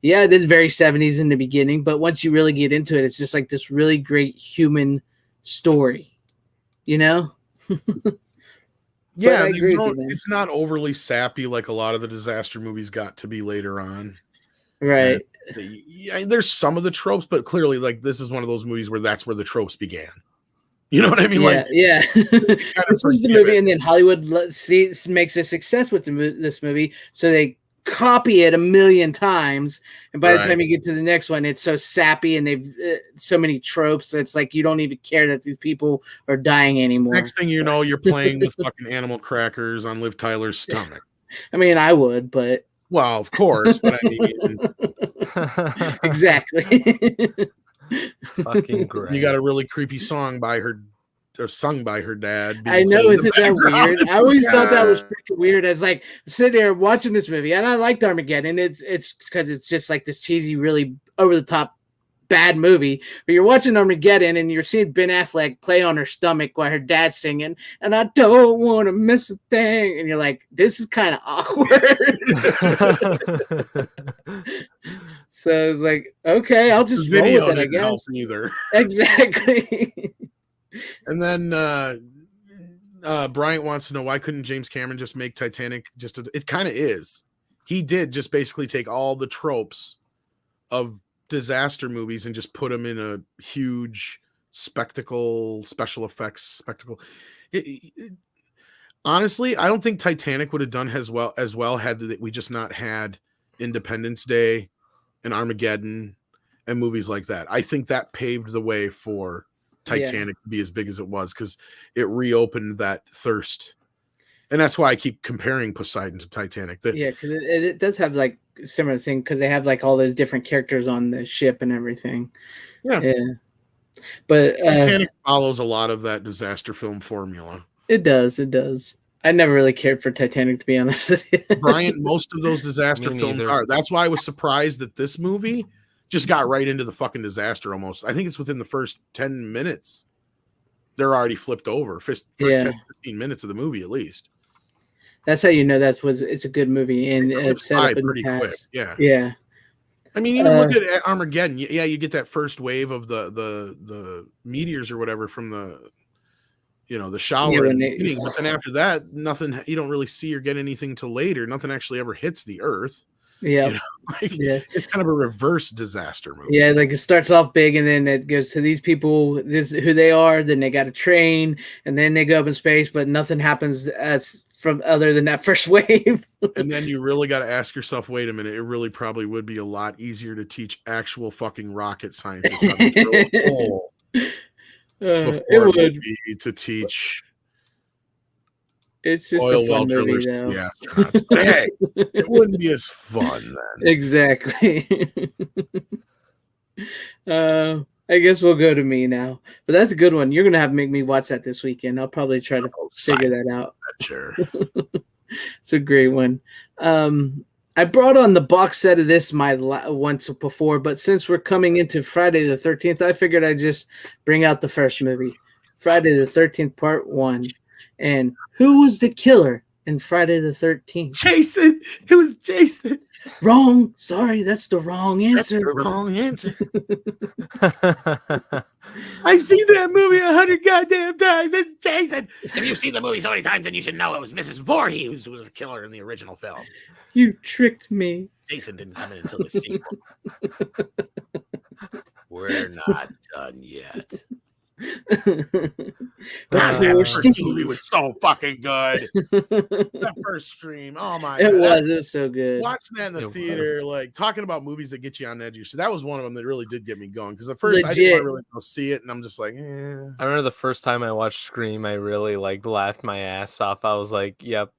it is very 70s in the beginning, but once you really get into it, it's just this really great human story, Yeah, it's not overly sappy like a lot of the disaster movies got to be later on. Right. There's some of the tropes, but clearly, this is one of those movies where that's where the tropes began. You know what I mean? Yeah. This is the movie, and then Hollywood makes a success with this movie, so they copy it 1,000,000 times, and by the time you get to the next one, it's so sappy and they've so many tropes. It's you don't even care that these people are dying anymore. Next thing you know, you're playing with fucking animal crackers on Liv Tyler's stomach. I mean, I would, but of course, but I mean, exactly. Fucking great. You got a really creepy song by her. Or sung by her dad. I know, isn't that weird? I always thought that was freaking weird. I was sitting there watching this movie, and I liked Armageddon. It's because it's just this cheesy, really over the top bad movie, but you're watching Armageddon and you're seeing Ben Affleck play on her stomach while her dad's singing, and I don't want to miss a thing. And you're like, this is kind of awkward. So it's like, okay, I'll just roll with it, I guess. Either. Exactly. And then Bryant wants to know, why couldn't James Cameron just make Titanic it kind of is. He did just basically take all the tropes of disaster movies and just put them in a huge special effects spectacle. Honestly, I don't think Titanic would have done as well had we just not had Independence Day and Armageddon and movies like that. I think that paved the way for Titanic to be as big as it was, because it reopened that thirst. And that's why I keep comparing Poseidon to Titanic. Because it does have like similar thing, because they have like all those different characters on the ship and everything. Yeah. But Titanic follows a lot of that disaster film formula. It does. I never really cared for Titanic, to be honest with you. Brian, most of those disaster films are. That's why I was surprised that this movie just got right into the fucking disaster almost. I think it's within the first 10 minutes. They're already flipped over. First 10, 15 minutes of the movie, at least. That's how you know it's a good movie, and it's set up in the past. Quick. Yeah. I mean, even look at Armageddon. Yeah, you get that first wave of the meteors or whatever from the shower at the beginning, but then after that, nothing. You don't really see or get anything till later. Nothing actually ever hits the Earth. Yeah, it's kind of a reverse disaster movie. Yeah, like it starts off big, and then it goes to these people. This is who they are. Then they got to train, and then they go up in space, but nothing happens from other than that first wave. And then you really got to ask yourself, wait a minute, it really probably would be a lot easier to teach actual fucking rocket scientists how to drill a hole it would be to teach. It's just a fun movie, though. Yeah, hey, it wouldn't be as fun then. Exactly. I guess we'll go to me now, but that's a good one. You're gonna have to make me watch that this weekend. I'll probably try to figure that out. Sure. It's a great one. I brought on the box set of this once before, but since we're coming into Friday the 13th, I figured I'd just bring out the first movie, Friday the 13th Part 1. And who was the killer in Friday the 13th? Jason. It was Jason. Wrong. Sorry, that's the wrong answer. That's the wrong answer. I've seen that movie 100 goddamn times. It's Jason. If you've seen the movie so many times, then you should know it was Mrs. Voorhees who was the killer in the original film. You tricked me. Jason didn't come in until the sequel. We're not done yet. That first movie was so fucking good. That first Scream, oh my god, it was so good. Watching that in the theater, like talking about movies that get you on edge. So that was one of them that really did get me going, because at first I didn't really go see it, and I'm just like, I remember the first time I watched Scream, I really laughed my ass off. I was like, "Yep."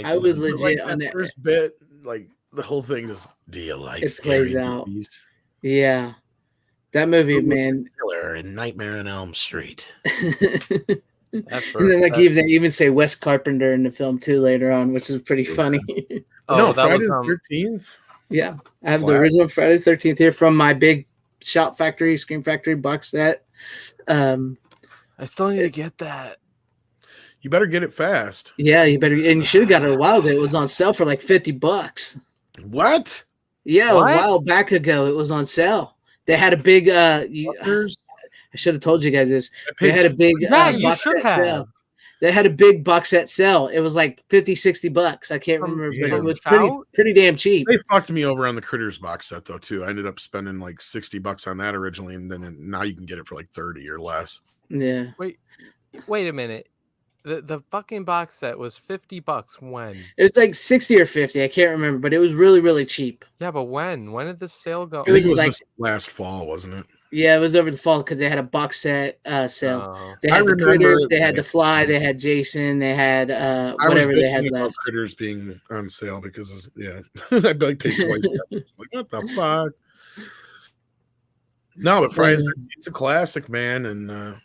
I was legit on that first bit, like the whole thing is. Do you like scary movies? Yeah. That movie, man. Killer in Nightmare on Elm Street. And then they even say Wes Carpenter in the film too later on, which is pretty funny. Friday the 13th. Yeah, I have the original Friday the 13th here from my big Shout Factory, Scream Factory box set. I still need to get that. You better get it fast. Yeah, you better, and you should have got it a while ago. It was on sale for like $50. What? Yeah, what? A while back ago, it was on sale. They had a big. I should have told you guys this. They had a big box set sale. They had a big box set sale. It was like $50-$60. I can't remember, but it was pretty damn cheap. They fucked me over on the Critters box set though too. I ended up spending like $60 on that originally, and then now you can get it for like 30 or less. Yeah. Wait a minute. The fucking box set was $50 when? It was like 60 or 50. I can't remember, but it was really, really cheap. Yeah, but when? When did the sale go? I think it was like last fall, wasn't it? Yeah, it was over the fall because they had a box set sale. They had the Critters, they had the Fly, they had Jason, they had whatever they had left. Critters being on sale because I'd like pay twice. Like, what the fuck? No, but Friday it's a classic, man, and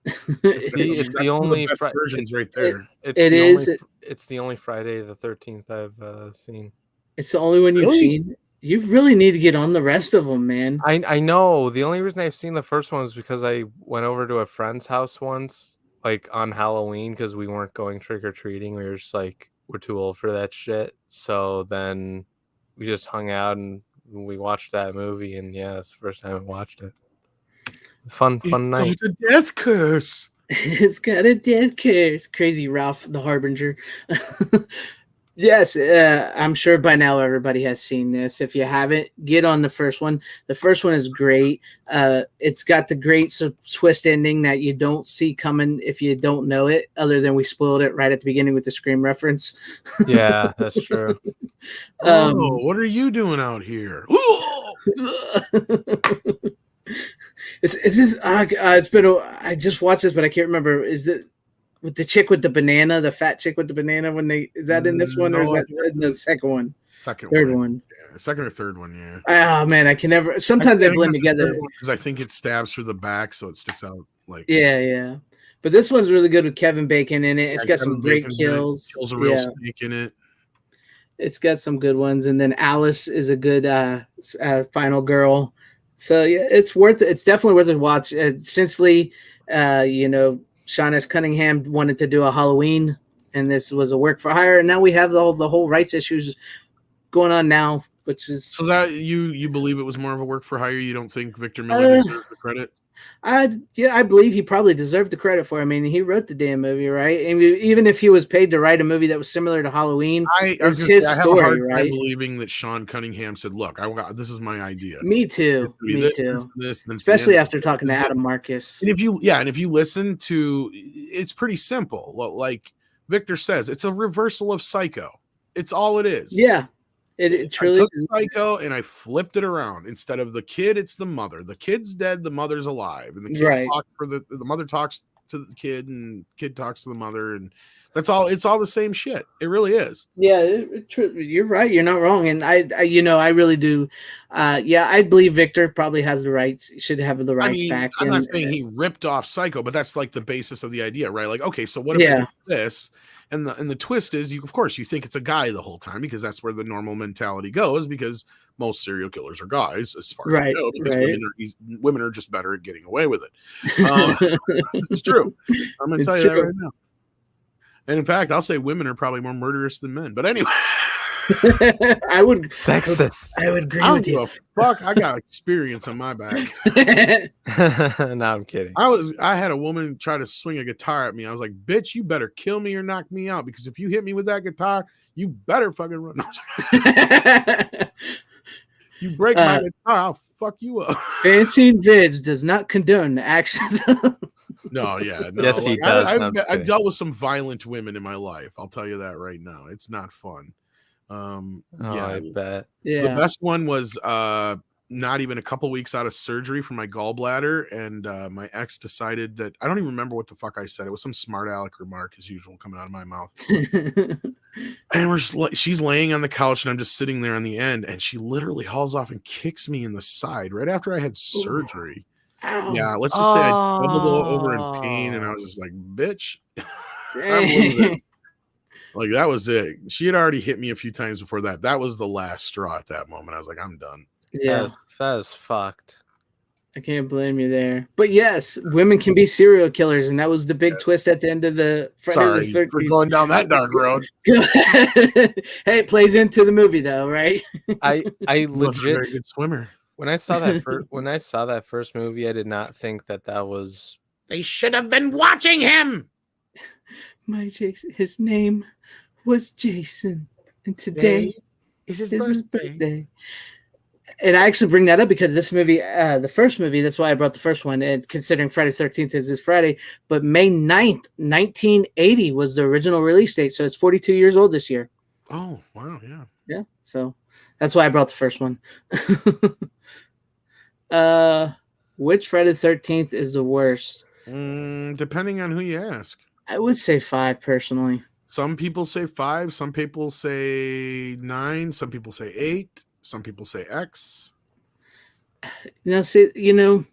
it's the only versions right there. It's the only Friday the 13th I've seen. It's the only one you've seen. You really need to get on the rest of them, man. I know. The only reason I've seen the first one is because I went over to a friend's house once, like on Halloween, because we weren't going trick or treating. We were just like, we're too old for that shit. So then we just hung out and we watched that movie, and yeah, that's the first time I watched it. Fun night. It's a death curse. It's got a death curse. Crazy Ralph the Harbinger. Yes, I'm sure by now everybody has seen this. If you haven't, get on the first one. The first one is great. It's got the great twist ending that you don't see coming if you don't know it, other than we spoiled it right at the beginning with the Scream reference. Yeah, that's true. What are you doing out here? Is this? It's been. I just watched this, but I can't remember. Is it with the chick with the banana, the fat chick with the banana? Is that in this one, or is that in the second one? Third one. Yeah, second or third one. Yeah. Oh man, I can never. Sometimes they blend together because I think it stabs through the back, so it sticks out like. Yeah. But this one's really good with Kevin Bacon in it. It's got some great kills. Kills a real snake in it. It's got some good ones, and then Alice is a good final girl. So yeah, it's worth it. It's definitely worth a watch. Essentially, Sean S. Cunningham wanted to do a Halloween, and this was a work for hire. And now we have the whole rights issues going on now, which is so that you believe it was more of a work for hire. You don't think Victor Miller deserves the credit? I believe he probably deserved the credit for it. I mean, he wrote the damn movie, right? And even if he was paid to write a movie that was similar to Halloween, it's his story, right? I'm believing that Sean Cunningham said, "Look, this is my idea." Me too. This, especially after talking to Adam Marcus. And if you listen to, it's pretty simple. Like Victor says, it's a reversal of Psycho. It's all it is. Yeah. It truly I took Psycho and I flipped it around. Instead of the kid, it's the mother. The kid's dead, the mother's alive, and the kid the mother talks to the kid, and kid talks to the mother, and that's all. It's all the same shit. It really is. Yeah, you're right. You're not wrong, and I really do. I believe Victor probably has the rights. Should have the rights back. I'm not saying he ripped off Psycho, but that's like the basis of the idea, right? Like, okay, so what if it's this? And the twist is, you think it's a guy the whole time, because that's where the normal mentality goes, because most serial killers are guys, as far as I know, because women are just better at getting away with it. This is true. I'm going to tell you that right now. And in fact, I'll say women are probably more murderous than men. But anyway. I would sexist. I would agree with you. Fuck, I got experience on my back. No, I'm kidding. I had a woman try to swing a guitar at me. I was like, bitch, you better kill me or knock me out, because if you hit me with that guitar, you better fucking run. You break my guitar, I'll fuck you up. FanZcene Vids does not condone the actions. No. Yes, he does. I've dealt with some violent women in my life. I'll tell you that right now. It's not fun. I bet. Yeah. The best one was not even a couple weeks out of surgery for my gallbladder, and my ex decided that, I don't even remember what the fuck I said. It was some smart aleck remark, as usual, coming out of my mouth. And she's laying on the couch, and I'm just sitting there on the end, and she literally hauls off and kicks me in the side right after I had surgery. Ow. Yeah, let's just say I doubled over in pain, and I was just like, bitch, I'm losing. Like, that was it. She had already hit me a few times before that. That was the last straw at that moment. I was like, I'm done. Yeah, that is fucked. I can't blame you there. But yes, women can be serial killers, and that was the big twist at the end of the Friday the 13th. We're going down that dark road. Hey, it plays into the movie, though, right? I legit a very good swimmer. When I saw that first movie, I did not think that was. They should have been watching him. My Jason, his name was Jason, and today is his birthday. And I actually bring that up because this movie, the first movie, that's why I brought the first one, and considering Friday the 13th is this Friday, but May 9th, 1980 was the original release date, so it's 42 years old this year. Oh, wow, yeah. Yeah, so that's why I brought the first one. Which Friday the 13th is the worst? Depending on who you ask. I would say 5, personally. Some people say 5, some people say 9, some people say 8, some people say X. I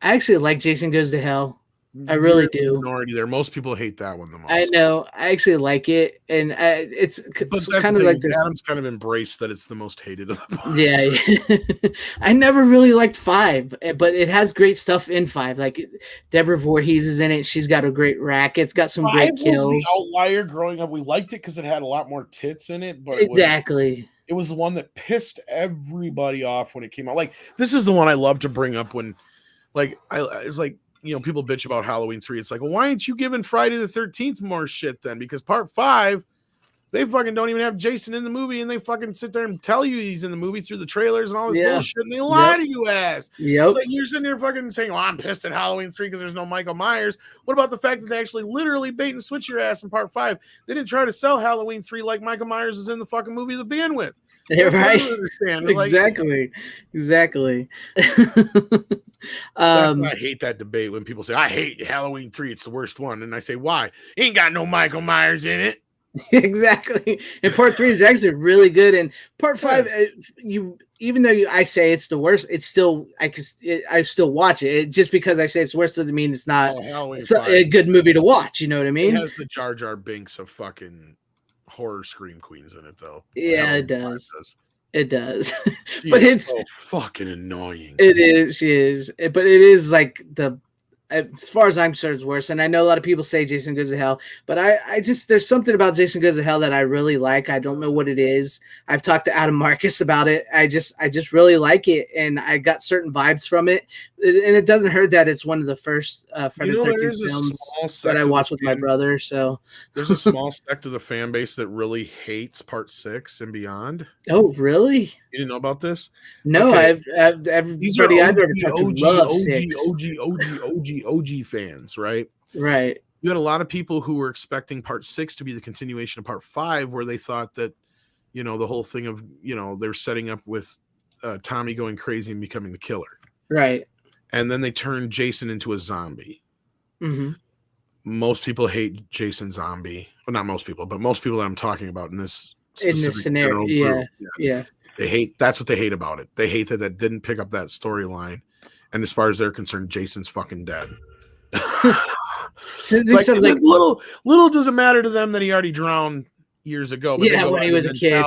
actually like Jason Goes to Hell I really you're in the do. minority there. Most people hate that one the most. I know. I actually like it, and it's But that's kind the of thing, like is this. Adam's kind of embraced that it's the most hated of the bunch. Yeah, I never really liked 5, but it has great stuff in 5. Like Deborah Voorhees is in it. She's got a great rack. It's got some great Was kills. the outlier growing up. We liked it because it had a lot more tits in it, but Exactly. it was the one that pissed everybody off when it came out. Like, this is the one I love to bring up when, like, it's like, you know, people bitch about Halloween 3. It's like, well, why aren't you giving Friday the 13th more shit then? Because part 5, they fucking don't even have Jason in the movie, and they fucking sit there and tell you he's in the movie through the trailers and all this bullshit, and they lie to you ass. Yep. It's like you're sitting there fucking saying, well, I'm pissed at Halloween 3 because there's no Michael Myers. What about the fact that they actually literally bait and switch your ass in part 5? They didn't try to sell Halloween 3 like Michael Myers is in the fucking movie to begin with. Yeah, right. Exactly. Exactly. That's why I hate that debate when people say, I hate Halloween 3. It's the worst one. And I say, why? Ain't got no Michael Myers in it. Exactly. And part 3 is actually really good. And part 5, even though I say it's the worst, it's still I still watch it. Just because I say it's worse doesn't mean it's not a good movie to watch. You know what I mean? It has the Jar Jar Binks of fucking horror scream queens in it, though. Yeah, it does. It does. But it's so fucking annoying. It is. She is. But it is like as far as I'm concerned, it's worse. And I know a lot of people say Jason Goes to Hell, but I just, there's something about Jason Goes to Hell that I really like. I don't know what it is. I've talked to Adam Marcus about it. I just really like it, and I got certain vibes from it. And it doesn't hurt that it's one of the first Friday the 13th films that I watched with my brother. So there's a small sect of the fan base that really hates Part 6 and beyond. Oh, really? You didn't know about this? No, okay. Everybody I've ever talked to loves 6. OG fans, right? Right. You had a lot of people who were expecting part 6 to be the continuation of part 5, where they thought that, you know, the whole thing of, you know, they're setting up with Tommy going crazy and becoming the killer. Right. And then they turned Jason into a zombie. Mm-hmm. Most people hate Jason Zombie. Well, not most people, but most people that I'm talking about in this scenario. Yeah. Group, yes. Yeah. That's what they hate about it. They hate that didn't pick up that storyline. And as far as they're concerned, Jason's fucking dead. So it's like little does it matter to them that he already drowned years ago. But when he was a kid.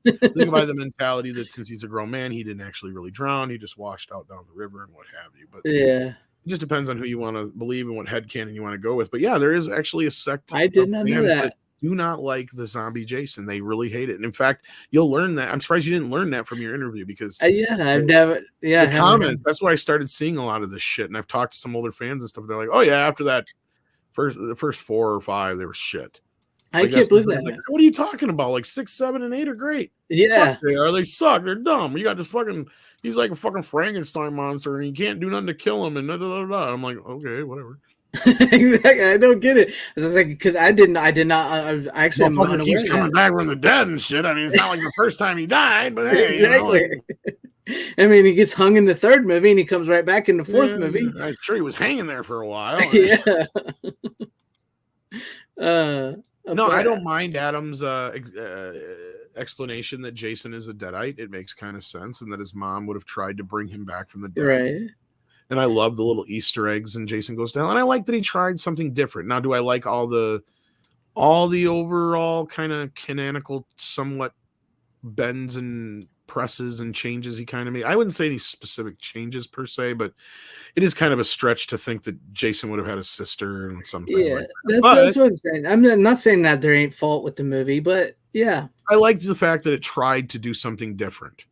Think about the mentality that since he's a grown man, he didn't actually really drown. He just washed out down the river and what have you. But yeah, it just depends on who you want to believe and what headcanon you want to go with. But yeah, there is actually a sect. I did not know that. Do not like the zombie Jason. They really hate it. And in fact, you'll learn that. I'm surprised you didn't learn that from your interview because I've never the comments. That's why I started seeing a lot of this shit. And I've talked to some older fans and stuff. They're like, oh yeah, after that the first 4 or 5, they were shit. I can't believe that. Like, what are you talking about? Like 6, 7, and 8 are great. Yeah, they suck. They're dumb. You got this fucking. He's like a fucking Frankenstein monster, and you can't do nothing to kill him. And da, da, da, da. I'm like, okay, whatever. Exactly. I don't get it. It's like because I did not. I was actually keeps coming back from the dead and shit. I mean, it's not like the first time he died, but hey, exactly. You know, I mean, he gets hung in the 3rd movie, and he comes right back in the 4th movie. I'm sure he was hanging there for a while. Yeah. No, I don't mind Adam's explanation that Jason is a deadite. It makes kind of sense, and that his mom would have tried to bring him back from the dead. Right. And I love the little Easter eggs in Jason Goes to Hell. And I like that he tried something different. Now, do I like all the overall kind of canonical, somewhat bends and presses and changes he kind of made? I wouldn't say any specific changes per se, but it is kind of a stretch to think that Jason would have had a sister and some things like that. That's what I'm saying. I'm not saying that there ain't fault with the movie, but yeah. I liked the fact that it tried to do something different.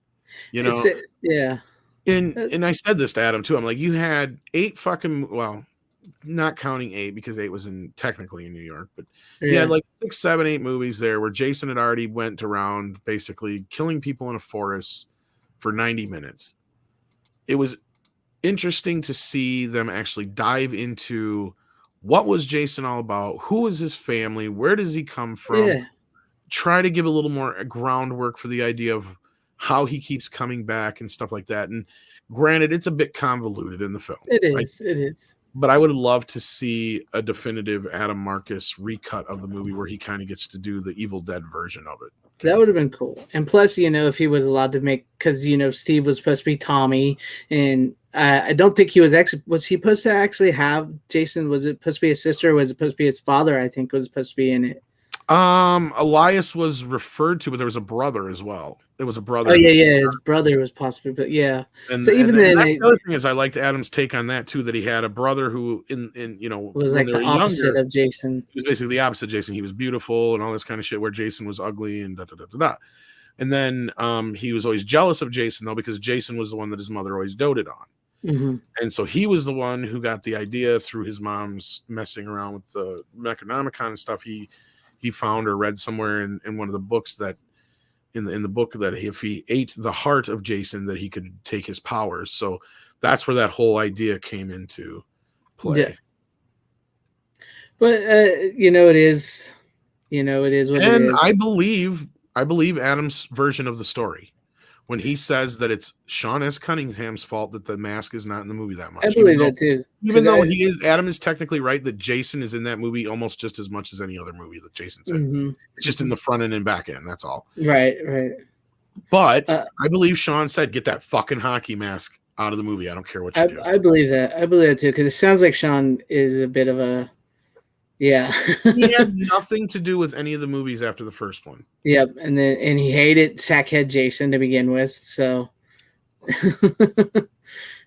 You know? Yeah. And I said this to Adam too. I'm like, you had 8 fucking, well, not counting 8 because 8 was technically in New York, but you had like 6, 7, 8 movies there where Jason had already went around basically killing people in a forest for 90 minutes. It was interesting to see them actually dive into what was Jason all about, who was his family, where does he come from, try to give a little more groundwork for the idea of how he keeps coming back and stuff like that. And granted, it's a bit convoluted in the film. It is. It is. But I would love to see a definitive Adam Marcus recut of the movie where he kind of gets to do the Evil Dead version of it. That would have been cool. And plus, you know, if he was allowed to make, because, you know, Steve was supposed to be Tommy, and I don't think he was actually. Was he supposed to actually have Jason? Was it supposed to be his sister? Or was it supposed to be his father? I think was supposed to be in it. Elias was referred to, but there was a brother as well. There was a brother. Oh yeah, his brother was possibly, but yeah. And, so even then, that's the other thing is I liked Adam's take on that too. That he had a brother who, was like the opposite of Jason. He was basically the opposite of Jason. He was beautiful and all this kind of shit, where Jason was ugly and da da da da da. And then he was always jealous of Jason though, because Jason was the one that his mother always doted on. Mm-hmm. And so he was the one who got the idea through his mom's messing around with the Necronomicon and stuff. He found or read somewhere in one of the books that in the book that if he ate the heart of Jason, that he could take his powers. So that's where that whole idea came into play. Yeah. But it is what and it is. I believe Adam's version of the story when he says that it's Sean S. Cunningham's fault that the mask is not in the movie that much. I believe that too. Even though Adam is technically right that Jason is in that movie almost just as much as any other movie that Jason's in. Mm-hmm. It's just in the front end and back end. That's all. Right. But I believe Sean said, "Get that fucking hockey mask out of the movie. I don't care what you do." I believe that. I believe that too, because it sounds like Sean is a bit of a. Yeah. He had nothing to do with any of the movies after the first one. Yep, and he hated Sackhead Jason to begin with, so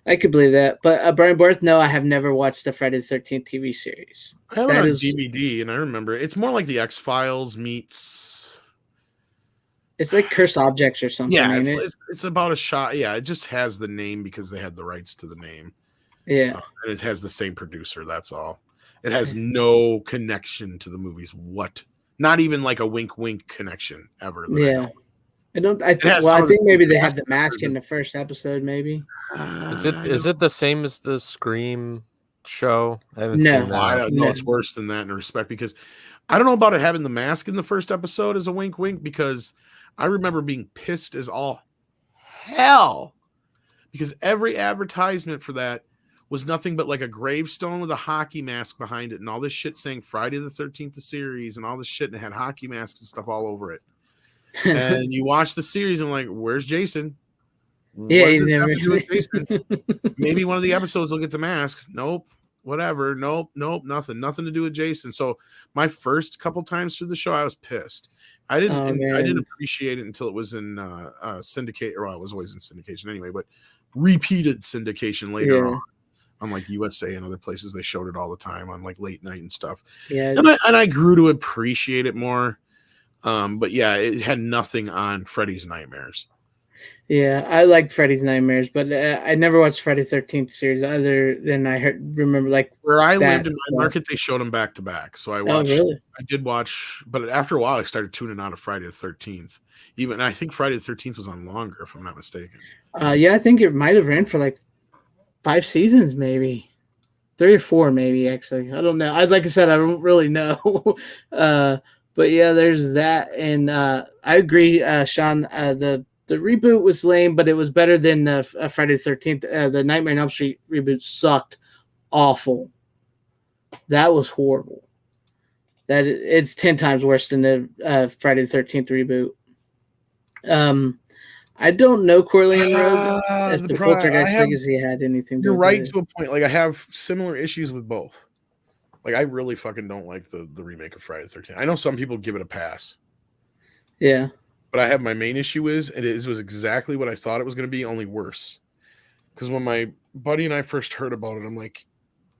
I could believe that. But Brian Barth, no, I have never watched the Friday the 13th TV series. I have it on DVD, and I remember it's more like the X-Files meets. It's like Cursed Objects or something. Yeah, ain't it? It's about a shot. Yeah, it just has the name because they had the rights to the name. Yeah, and it has the same producer. That's all. It has no connection to the movies. Not even like a wink connection ever. Yeah. I think maybe they had the mask in the first episode, maybe. Is it the same as the Scream show? I haven't seen that. I don't know. It's worse than that in respect, because I don't know about it having the mask in the first episode as a wink, because I remember being pissed as all hell because every advertisement for that was nothing but like a gravestone with a hockey mask behind it and all this shit saying Friday the 13th, the series, and all this shit, and it had hockey masks and stuff all over it. And you watch the series and like, where's Jason? Yeah, he's never with Jason. Maybe one of the episodes will get the mask. Nope. Whatever. Nope. Nothing to do with Jason. So my first couple times through the show, I was pissed. I didn't appreciate it until it was in syndicate, or it was always in syndication anyway, but repeated syndication later on. On like USA and other places, they showed it all the time on like late night and stuff. Yeah, and I grew to appreciate it more. But yeah, it had nothing on Freddy's Nightmares. Yeah, I liked Freddy's Nightmares, but I never watched Friday 13th series other than remember like where I lived in my market, they showed them back to back. So I watched. Oh, really? I did watch, but after a while, I started tuning out of Friday the 13th. Even I think Friday the 13th was on longer, if I'm not mistaken. Yeah, I think it might have ran for like 5 seasons, maybe 3 or 4, maybe. Actually, I don't know. Like I said, I don't really know. But yeah, there's that, and I agree, Sean. The reboot was lame, but it was better than Friday the 13th. The Nightmare on Elm Street reboot sucked, awful. That was horrible. It's 10 times worse than the Friday the 13th reboot. I don't know Corleone Road if the Poltergeist Legacy had anything to do with it. You're right to a point. Like I have similar issues with both. Like I really fucking don't like the remake of Friday the 13th. I know some people give it a pass. Yeah. But I have my main issue is it was exactly what I thought it was going to be, only worse. Because when my buddy and I first heard about it, I'm like,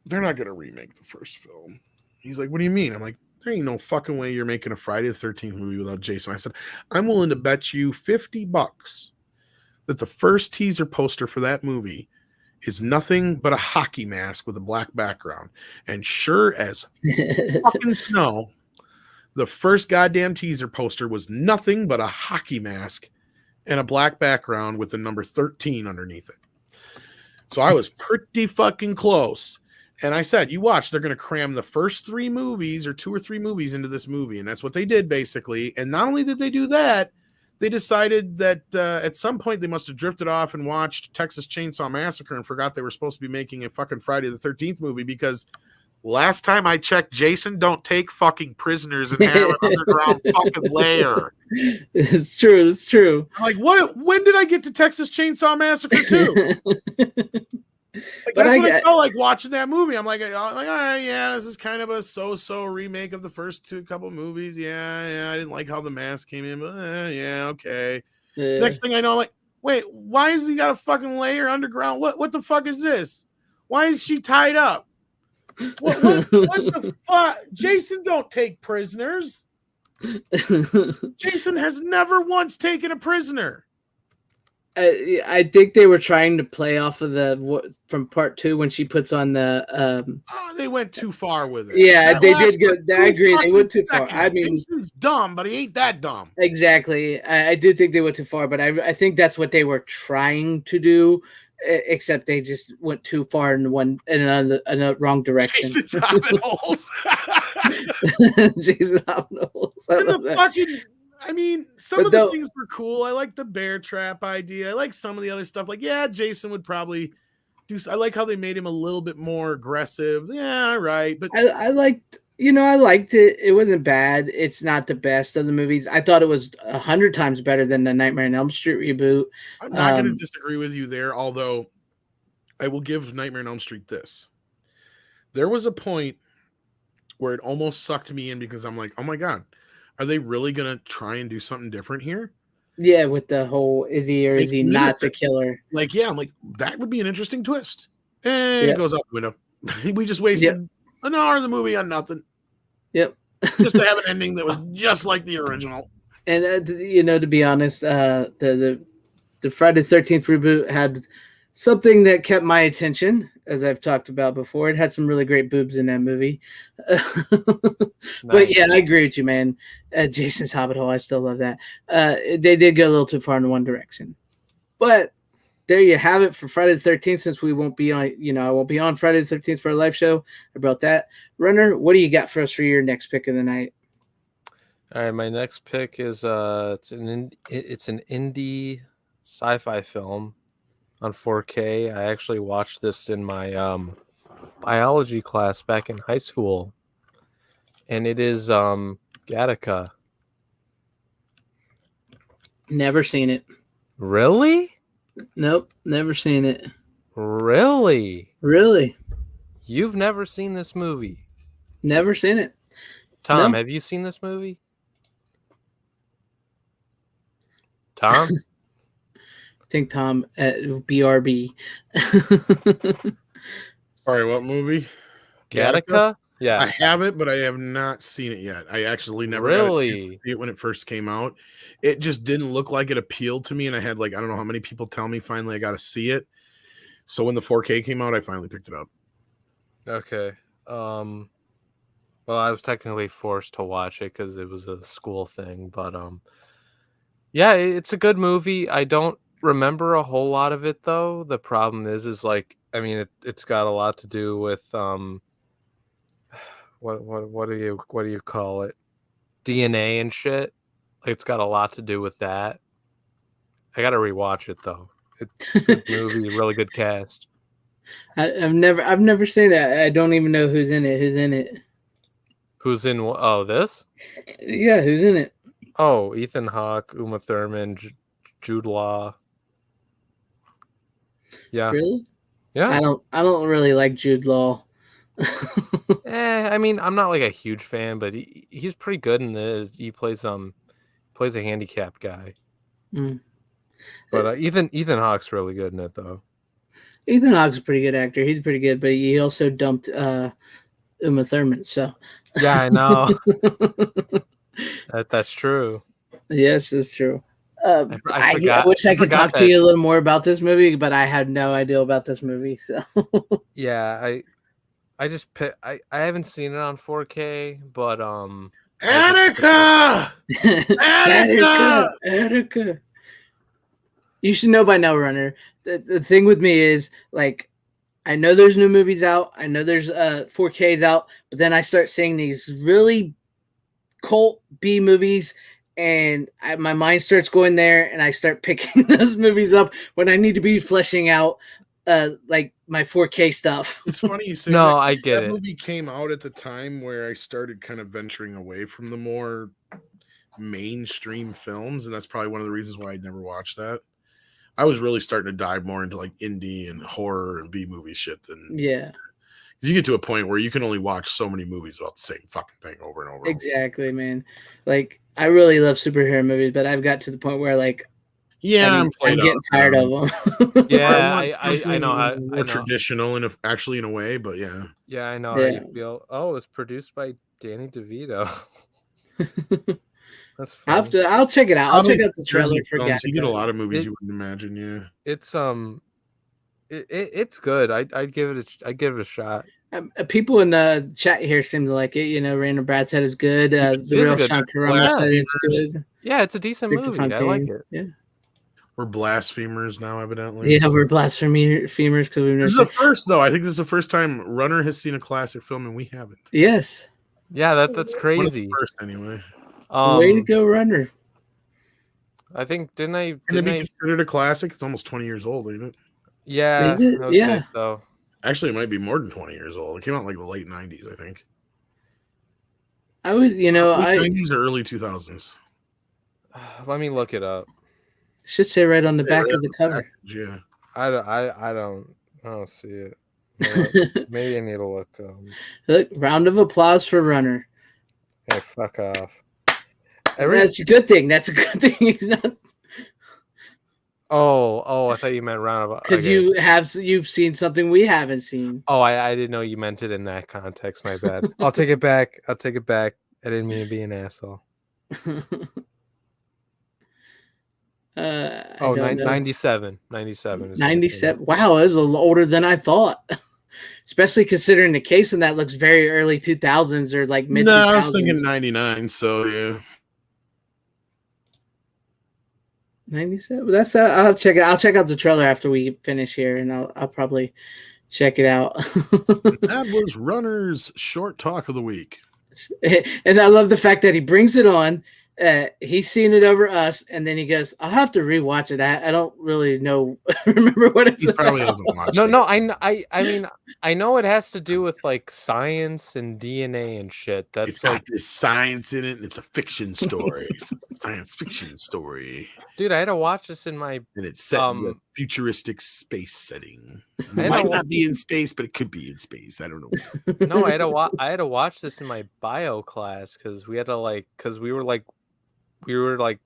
they're not going to remake the first film. He's like, what do you mean? I'm like, there ain't no fucking way you're making a Friday the 13th movie without Jason. I said, I'm willing to bet you $50 that the first teaser poster for that movie is nothing but a hockey mask with a black background. And sure as fucking snow, the first goddamn teaser poster was nothing but a hockey mask and a black background with the number 13 underneath it. So I was pretty fucking close. And I said, you watch, they're going to cram the first 3 movies or 2 or 3 movies into this movie. And that's what they did, basically. And not only did they do that, they decided that at some point they must have drifted off and watched Texas Chainsaw Massacre and forgot they were supposed to be making a fucking Friday the 13th movie, because last time I checked, Jason don't take fucking prisoners and have an underground fucking lair. It's true. I'm like, what? When did I get to Texas Chainsaw Massacre 2? Like But that's what I felt like watching that movie. I'm like, all right, yeah, this is kind of a so-so remake of the first couple movies. Yeah, I didn't like how the mask came in, but yeah, okay. Next thing I know, I'm like, wait, why has he got a fucking layer underground? What the fuck is this? Why is she tied up? What the fuck? Jason don't take prisoners. Jason has never once taken a prisoner. I think they were trying to play off of from part 2 when she puts on the. They went too far with it. Yeah, That they did lasts go. for I agree. 2 They went too fucking far. I seconds. mean, Jason's dumb, but he ain't that dumb. exactly. I do think they went too far, but I think that's what they were trying to do. Except they just went too far in a wrong direction. Jason's hobbit holes. Jason's hobbit holes. I love that. I mean, some of the things were cool. I like the bear trap idea. I like some of the other stuff. Like, yeah, Jason would probably do. I like how they made him a little bit more aggressive. Yeah, right. But I liked it. It wasn't bad. It's not the best of the movies. I thought it was 100 times better than the Nightmare on Elm Street reboot. I'm not going to disagree with you there, although I will give Nightmare on Elm Street this. There was a point where it almost sucked me in because I'm like, oh my God, are they really going to try and do something different here? Yeah, with the whole, is he or is he not the killer? Like, yeah, I'm like, that would be an interesting twist. And it goes out the window. We just wasted an hour of the movie on nothing. Yep. Just to have an ending that was just like the original. And, to be honest, the Friday the 13th reboot had something that kept my attention, as I've talked about before. It had some really great boobs in that movie. But yeah, I agree with you, man. Jason's Hobbit Hole, I still love that. They did go a little too far in one direction. But there you have it for Friday the 13th, since we won't be on, I won't be on Friday the 13th for a live show about that. Runner, what do you got for us for your next pick of the night? All right, my next pick is it's an indie sci-fi film on 4K. I actually watched this in my biology class back in high school, and it is Gattaca. Never seen it. Really? Nope, never seen it. Really? You've never seen this movie? Never seen it. Tom, have you seen this movie? Tom? I think Tom at BRB. Sorry, what movie? Gattaca? Yeah. I have it, but I have not seen it yet. I actually never see it when it first came out. It just didn't look like it appealed to me, and I had I don't know how many people tell me finally I got to see it. So when the 4K came out, I finally picked it up. Okay. Well, I was technically forced to watch it because it was a school thing, but yeah, it's a good movie. I don't remember a whole lot of it though. The problem is it's got a lot to do with what do you call it? DNA and shit. It's got a lot to do with that. I gotta rewatch it though. It's a good movie, really good cast. I've never seen that. I don't even know who's in it. Who's in it? Who's in? Oh, this? Yeah, who's in it? Oh, Ethan Hawke, Uma Thurman, Jude Law. Yeah. Really? Yeah. I don't really like Jude Law. I'm not like a huge fan, but he's pretty good in this. He plays a handicapped guy. Mm. But Ethan Hawke's really good in it though. Ethan Hawke's a pretty good actor. He's pretty good, but he also dumped Uma Thurman. So yeah, I know. That's true. Yes, it's true. I wish I could talk to you a little more about this movie, but I had no idea about this movie. So yeah, I haven't seen it on 4K, but Attica! Attica! You should know by now, Runner. The thing with me is, like, I know there's new movies out. I know there's 4Ks out, but then I start seeing these really cult B movies, and my mind starts going there, and I start picking those movies up when I need to be fleshing out like my 4K stuff. It's funny you say no, that. I get it. That movie came out at the time where I started kind of venturing away from the more mainstream films, and that's probably one of the reasons why I'd never watched that. I was really starting to dive more into like indie and horror and B movie shit than Yeah. You get to a point where you can only watch so many movies about the same fucking thing over and over. Exactly, man. Like I really love superhero movies, but I've got to the point where like I'm getting tired of them. Yeah, I know how more traditional in a way, but yeah. Yeah, I know how you feel. Oh, it's produced by Danny DeVito. That's funny. I'll check it out. I'll check out the trailer for Gattaca. You get a lot of movies you wouldn't imagine. Yeah, it's it's good. I'd give it a shot. People in the chat here seem to like it. Random Brad said it's good. The real Sean Caramo said it's good. Yeah, it's a decent movie. I like it. Yeah. We're blasphemers now, evidently. Yeah, we're blasphemers because we've never. This is the first, though. I think this is the first time Runner has seen a classic film and we haven't. Yes. Yeah, that's crazy. First, anyway. Way to go, Runner. I think didn't I? Can it be considered a classic? It's almost 20 years old, ain't it? Yeah. Is it? Yeah. So. Actually, it might be more than 20 years old. It came out like the late 90s, I think. I would, late 90s or early 2000s. Let me look it up. Should say right on the back of the cover. Yeah. I don't see it. Maybe I need to look. Look, round of applause for Runner. Hey, fuck off. That's a good thing. That's a good thing. He's not. Oh! I thought you meant round of because you've seen something we haven't seen. Oh, I didn't know you meant it in that context. My bad. I'll take it back. I didn't mean to be an asshole. 97. 97. 97. Wow, it was a little older than I thought. Especially considering the case in that looks very early 2000s or like mid 2000s. No, I was thinking 99, so yeah. 97. That's I'll check it. I'll check out the trailer after we finish here, and I'll probably check it out. That was Runner's short talk of the week. And I love the fact that he brings it on. He's seen it over us, and then he goes, "I'll have to rewatch it. I don't really know, remember what it's about." Probably doesn't watch it. No. I mean, I know it has to do with like science and DNA and shit. That's it's got this science in it, and it's a fiction story. It's a science fiction story. Dude, I had to watch this in my and it's set in a futuristic space setting. It might not be in space, but it could be in space. I don't know. No, I had to watch this in my bio class because we were like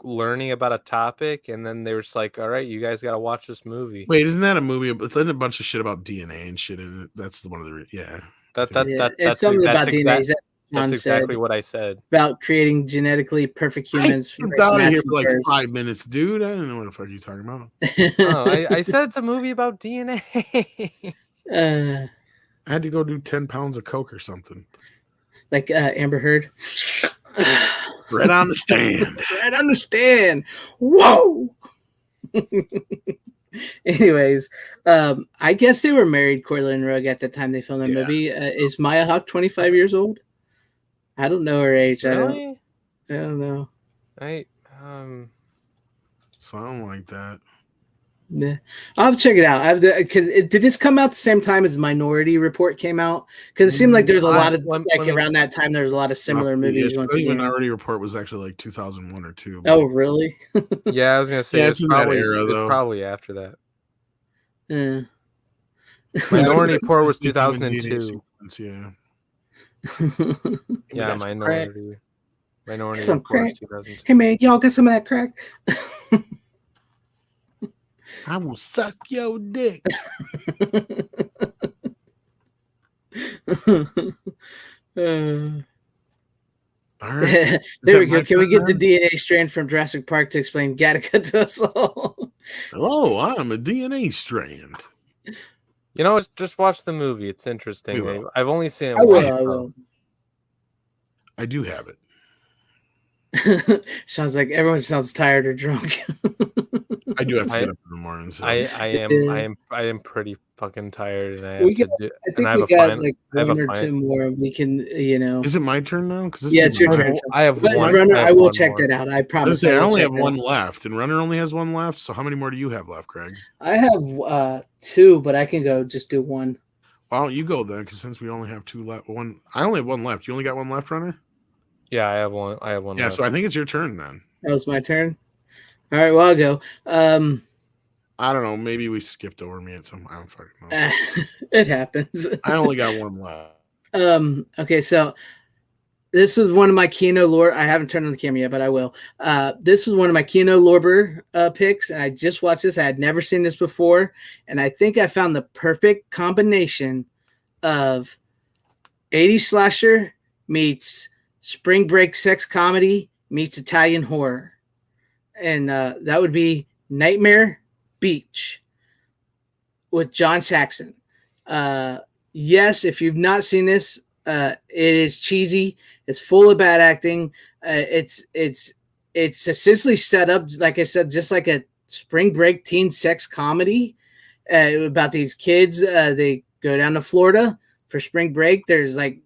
learning about a topic, and then they were just like, "All right, you guys got to watch this movie." Wait, isn't that a movie? It's a bunch of shit about DNA and shit in it. That's one of the That's something about DNA. That's exactly what I said about creating genetically perfect humans. I out of here for like 5 minutes, dude. I don't know what the fuck you're talking about. I said it's a movie about DNA. I had to go do 10 pounds of coke or something. Like Amber Heard. Right on the stand. Right on the stand. Whoa. Anyways, I guess they were married, Cordell and Rugg, at the time they filmed the movie. Is Maya Hawke 25 years old? I don't know her age. Really? I don't know. Something like that. Yeah, I'll have to check it out. Did this come out the same time as Minority Report came out? Because it seemed like there's a lot of around that time. There's a lot of similar movies. I think Minority Report was actually like 2001 or 2. Oh, really? Yeah, I was gonna say it's probably in that era, though. Probably after that. Yeah. Minority Report was 2002. Yeah. Yeah, Minority Report was 2002. Hey man, y'all got some of that crack? I will suck your dick. All right. There we go. Can we get the DNA strand from Jurassic Park to explain Gattaca to us all? Hello, I'm a DNA strand. You know, just watch the movie. It's interesting. I've only seen it once. I will. I do have it. Sounds like everyone sounds tired or drunk. I do have to get up in the morning. So. I am pretty fucking tired, and I have one or two more. We can, Is it my turn now? It's your turn. I have one. Runner, I will check that out. I promise. I only have one left, and Runner only has one left. So how many more do you have left, Craig? I have 2, but I can go just do one. Why don't you go then? Because since we only have 2 left, I only have one left. You only got one left, Runner? Yeah, I have one. Yeah, left. So I think it's your turn then. That was my turn. All right, well, I'll go. I don't know. Maybe we skipped over me at some. I don't fucking know. It happens. I only got one left. Okay, so this is one of my Kino Lorber. I haven't turned on the camera yet, but I will. This is one of my Kino Lorber picks, and I just watched this. I had never seen this before, and I think I found the perfect combination of 80s slasher meets spring break sex comedy meets Italian horror. And that would be Nightmare Beach with John Saxon. Yes, if you've not seen this, it is cheesy. It's full of bad acting. It's essentially set up, like I said, just like a spring break teen sex comedy about these kids. They go down to Florida for spring break. There's like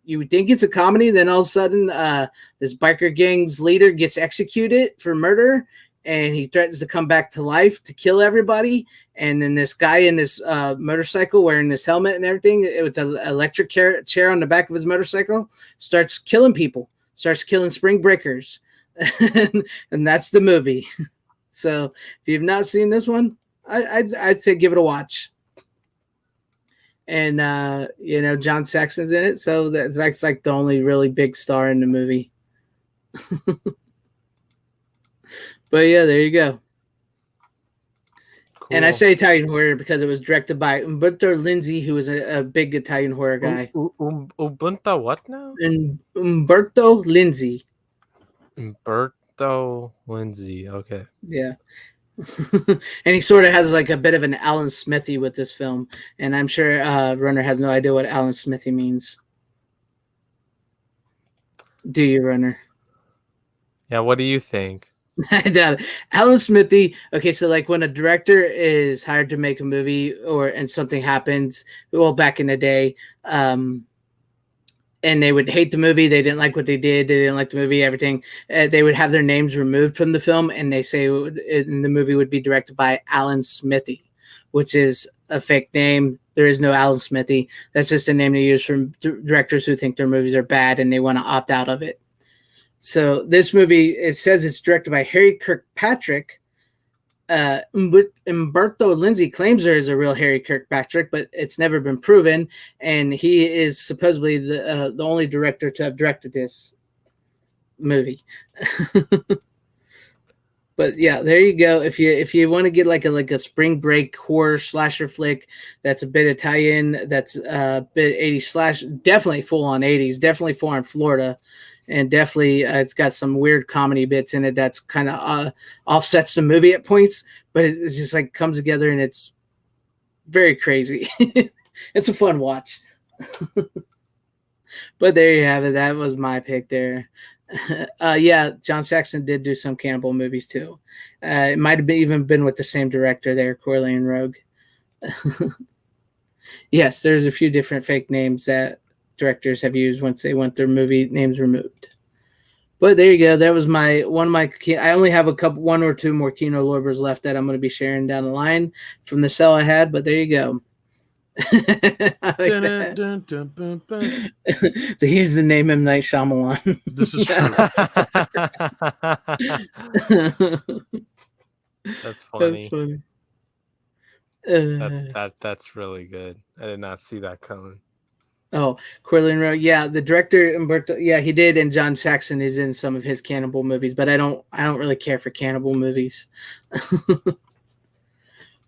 you would think it's a comedy, then all of a sudden this biker gang's leader gets executed for murder, and he threatens to come back to life to kill everybody. And then this guy in this motorcycle wearing this helmet and everything with the electric chair on the back of his motorcycle starts killing people, starts killing spring breakers. And that's the movie. So if you've not seen this one, I'd say give it a watch. And John Saxon's in it, so that's like the only really big star in the movie. But yeah, there you go. Cool. And I say Italian horror because it was directed by Umberto Lenzi, who was a big Italian horror guy. Ubuntu what now? And Umberto Lenzi. Umberto Lenzi, okay. Yeah. And he sort of has like a bit of an Alan Smithy with this film, and I'm sure Runner has no idea what Alan Smithy means. Do you, Runner? Yeah, what do you think? I doubt it. Alan Smithy. Okay, so like when a director is hired to make a movie, and something happens, well, back in the day, and they would hate the movie. They didn't like what they did. They didn't like the movie, everything. They would have their names removed from the film, and they say the movie would be directed by Alan Smithy, which is a fake name. There is no Alan Smithy. That's just a name they use from directors who think their movies are bad and they want to opt out of it. So this movie, it says it's directed by Harry Kirkpatrick. Umberto Lenzi claims there is a real Harry Kirkpatrick, but it's never been proven, and he is supposedly the only director to have directed this movie. But yeah, there you go. If you want to get like a spring break horror slasher flick that's a bit Italian, that's a bit 80s slash, definitely full on 80s, definitely full on Florida. And definitely it's got some weird comedy bits in it that's kind of offsets the movie at points, but it's just like comes together and it's very crazy. It's a fun watch. But there you have it. That was my pick there. Yeah, John Saxon did do some cannibal movies too. It might have even been with the same director there, Corleone Rogue. Yes, there's a few different fake names that directors have used once they want their movie names removed. But there you go. That was I only have one or two more Kino Lorbers left that I'm going to be sharing down the line from the cell I had, but there you go. I like that. They used to name him Night Shyamalan. This is That's funny. That's funny. That's really good. I did not see that coming. Oh, Corleone Rogue. Yeah, the director Umberto. Yeah, he did, and John Saxon is in some of his cannibal movies, but I don't really care for cannibal movies.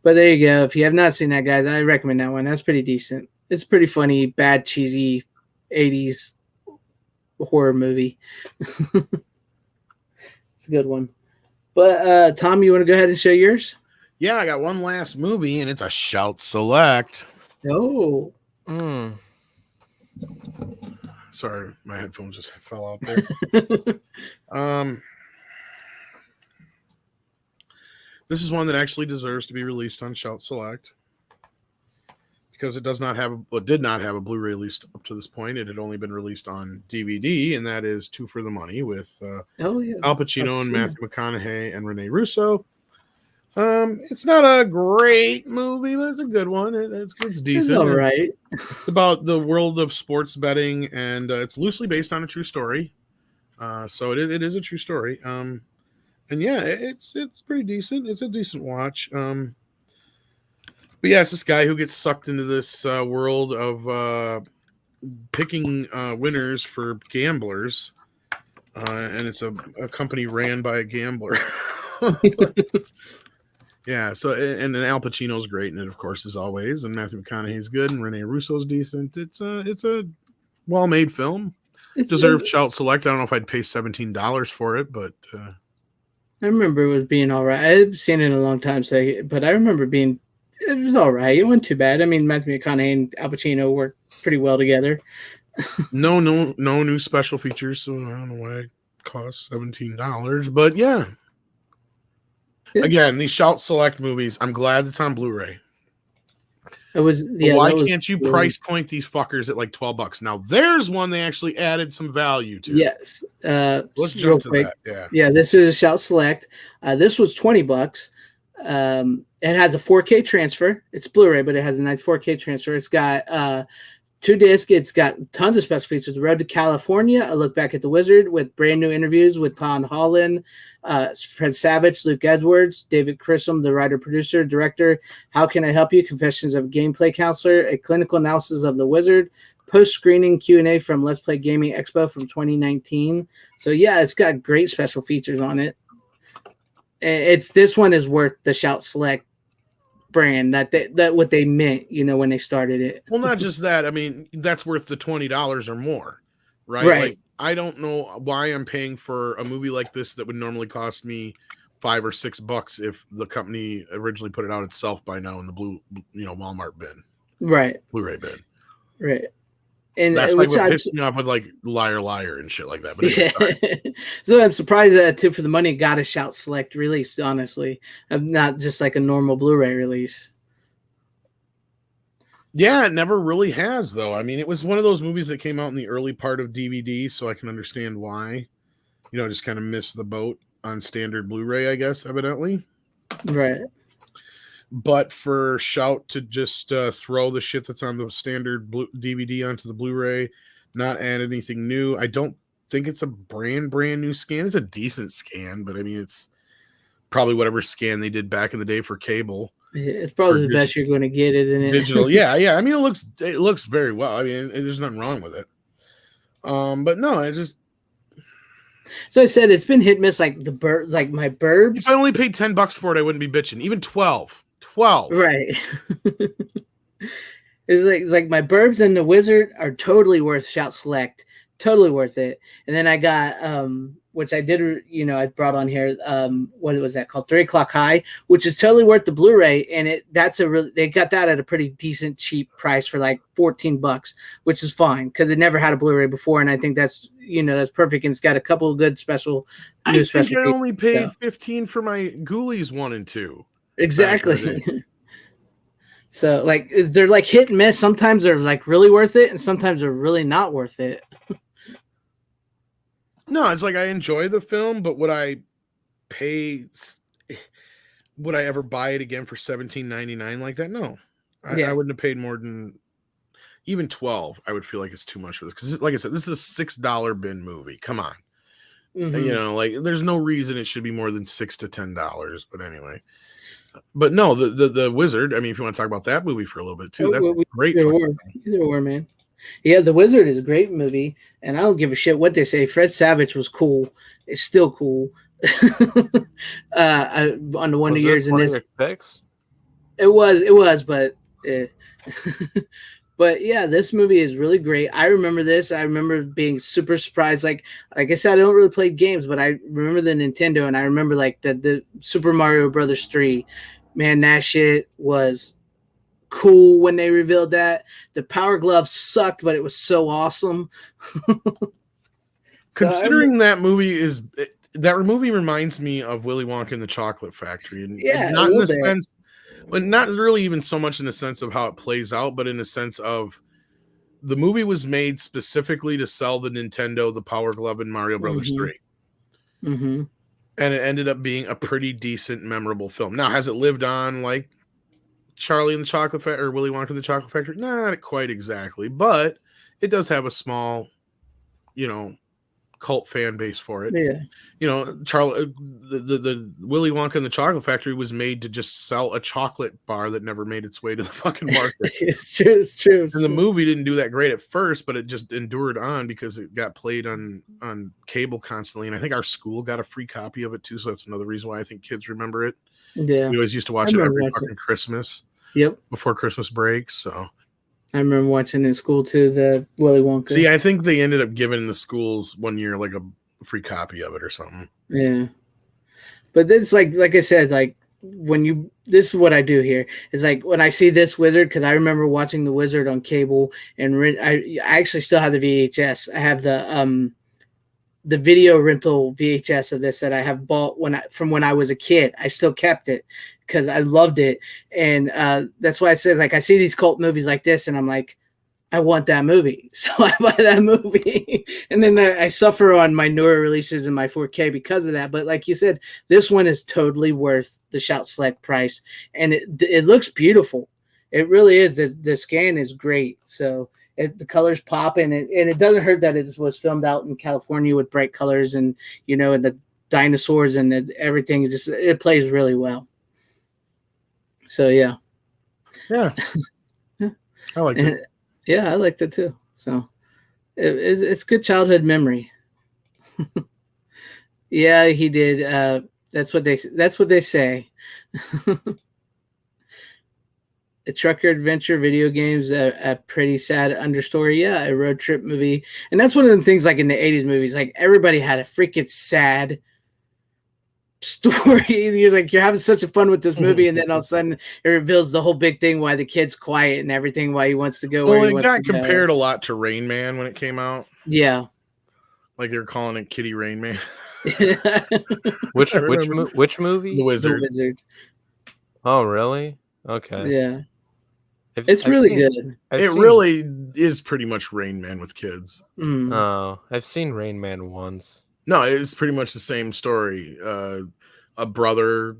But there you go. If you have not seen that, guys, I recommend that one. That's pretty decent. It's pretty funny, bad, cheesy 80s horror movie. It's a good one. But Tom, you want to go ahead and show yours? Yeah, I got one last movie, and it's a Shout Select. Oh. Sorry, my headphones just fell out there. This is one that actually deserves to be released on Shout Select because it did not have a Blu-ray released up to this point. It had only been released on DVD, and that is Two for the Money with Al Pacino and Matthew McConaughey and Rene Russo. It's not a great movie, but it's a good one. It's decent. It's all right. It's about the world of sports betting, and it's loosely based on a true story. So it is a true story. And yeah, it's pretty decent. It's a decent watch. But yeah, it's this guy who gets sucked into this world of picking winners for gamblers, and it's a company ran by a gambler. Yeah, so and then Al Pacino's great in it, of course, as always, and Matthew McConaughey's good, and Rene Russo's decent. It's a well-made film. Deserved shout select. I don't know if I'd pay $17 for it, but I remember it was being all right. I've seen it in a long time, but I remember it was all right. It wasn't too bad. I mean, Matthew McConaughey and Al Pacino worked pretty well together. no new special features, so I don't know why it costs $17, but yeah. Again, these shout select movies, I'm glad it's on Blu-ray. Why can't you price point these fuckers at like $12? Now there's one they actually added some value to. Yes. Let's jump to that. Yeah, this is a shout select. This was $20. It has a 4K transfer. It's Blu-ray, but it has a nice 4K transfer. It's got 2 discs. It's got tons of special features. Road to California, a look back at the Wizard with brand new interviews with Tom Holland, Fred Savage, Luke Edwards, David Chisholm, the writer, producer, director. How Can I Help You? Confessions of a Gameplay Counselor, a clinical analysis of the Wizard, post-screening Q&A from Let's Play Gaming Expo from 2019. So yeah, it's got great special features on it. This one is worth the shout select brand that what they meant, when they started it. Well, not just that. I mean, that's worth the $20 or more, right? Like, I don't know why I'm paying for a movie like this that would normally cost me $5 or $6 if the company originally put it out itself by now in the Walmart bin, right? Blu-ray bin, right. And that's like what pissed me off with like Liar and shit like that. But anyway, so I'm surprised that too for the money got a shout select release. Honestly, not just like a normal Blu-ray release. Yeah, it never really has though. I mean, it was one of those movies that came out in the early part of DVD, so I can understand why. Just kind of missed the boat on standard Blu-ray, I guess, evidently. Right. But for Shout to just throw the shit that's on the standard DVD onto the Blu-ray, not add anything new. I don't think it's a brand new scan. It's a decent scan, but I mean, it's probably whatever scan they did back in the day for cable. It's probably the best you're going to get, isn't it? Digital, yeah. I mean, it looks very well. I mean, there's nothing wrong with it. But no, it just. So I said it's been hit and miss, like my Burbs. If I only paid $10 for it, I wouldn't be bitching. Even 12. Right. It's like my Burbs and the Wizard are totally worth shout select. Totally worth it. And then I got which I did, I brought on here what was that called? 3 O'Clock High, which is totally worth the Blu-ray, and they got that at a pretty decent cheap price for like $14, which is fine because it never had a Blu-ray before, and I think that's that's perfect, and it's got a couple of good special. I only paid $15 for my Ghoulies 1 and 2. Exactly. So like they're like hit and miss. Sometimes they're like really worth it, and sometimes they're really not worth it. No, it's like I enjoy the film, but would I ever buy it again for $17.99 like that? No. I wouldn't have paid more than even $12. I would feel like it's too much for this because, like I said, this is a $6 bin movie. Come on, like there's no reason it should be more than $6 to $10. But anyway. But no, the Wizard. I mean, if you want to talk about that movie for a little bit too, that's great. Either or, man. Yeah, The Wizard is a great movie, and I don't give a shit what they say. Fred Savage was cool. It's still cool. On the Wonder Years in this, it was, but but yeah, this movie is really great. I remember this. I remember being super surprised. Like I said, I don't really play games, but I remember the Nintendo, and I remember like the Super Mario Brothers 3. Man, that shit was cool when they revealed that. The Power Glove sucked, but it was so awesome. Considering that movie reminds me of Willy Wonka and the Chocolate Factory, and not in the sense. But not really even so much in the sense of how it plays out, but in the sense of the movie was made specifically to sell the Nintendo, the Power Glove, and Mario Brothers 3. Mm-hmm. And it ended up being a pretty decent, memorable film. Now, has it lived on like Charlie and the Chocolate Factory or Willy Wonka and the Chocolate Factory? Not quite exactly, but it does have a small, cult fan base for it. Yeah. You know, the Willy Wonka and the Chocolate Factory was made to just sell a chocolate bar that never made its way to the fucking market. It's true. It's true. And the movie didn't do that great at first, but it just endured on because it got played on cable constantly. And I think our school got a free copy of it too. So that's another reason why I think kids remember it. Yeah. We always used to watch it every fucking Christmas. Yep. Before Christmas breaks. So I remember watching in school too, the Willy Wonka. See, I think they ended up giving the schools one year like a free copy of it or something. Yeah. But it's like I said, like this is what I do here. It's like when I see this Wizard, because I remember watching the Wizard on cable, and I actually still have the VHS. I have the video rental VHS of this that I have bought from when I was a kid. I still kept it because I loved it, and that's why I said, like, I see these cult movies like this, and I'm like, I want that movie, so I buy that movie, and then I suffer on my newer releases in my 4K because of that. But like you said, this one is totally worth the Shout Select price, and it looks beautiful. It really is. The scan is great, so the colors pop, and it doesn't hurt that it was filmed out in California with bright colors, and and the dinosaurs and everything. It plays really well. So yeah. I like it. Yeah, I liked it too. So it's good childhood memory. Yeah, he did. That's what they say. A trucker adventure video games, a pretty sad understory. Yeah, a road trip movie. And that's one of the things, like in the 80s movies, like everybody had a freaking sad story. You're having such a fun with this movie, and then all of a sudden it reveals the whole big thing why the kid's quiet and everything, why he wants to go where he wants to go. It got compared a lot to Rain Man when it came out. Yeah. Like they were calling it Kitty Rain Man. Which movie? The Wizard. The Wizard. Oh, really? Okay. Yeah. It's really good. It really is pretty much Rain Man with kids. Mm. Oh, I've seen Rain Man once. No, it's pretty much the same story. A brother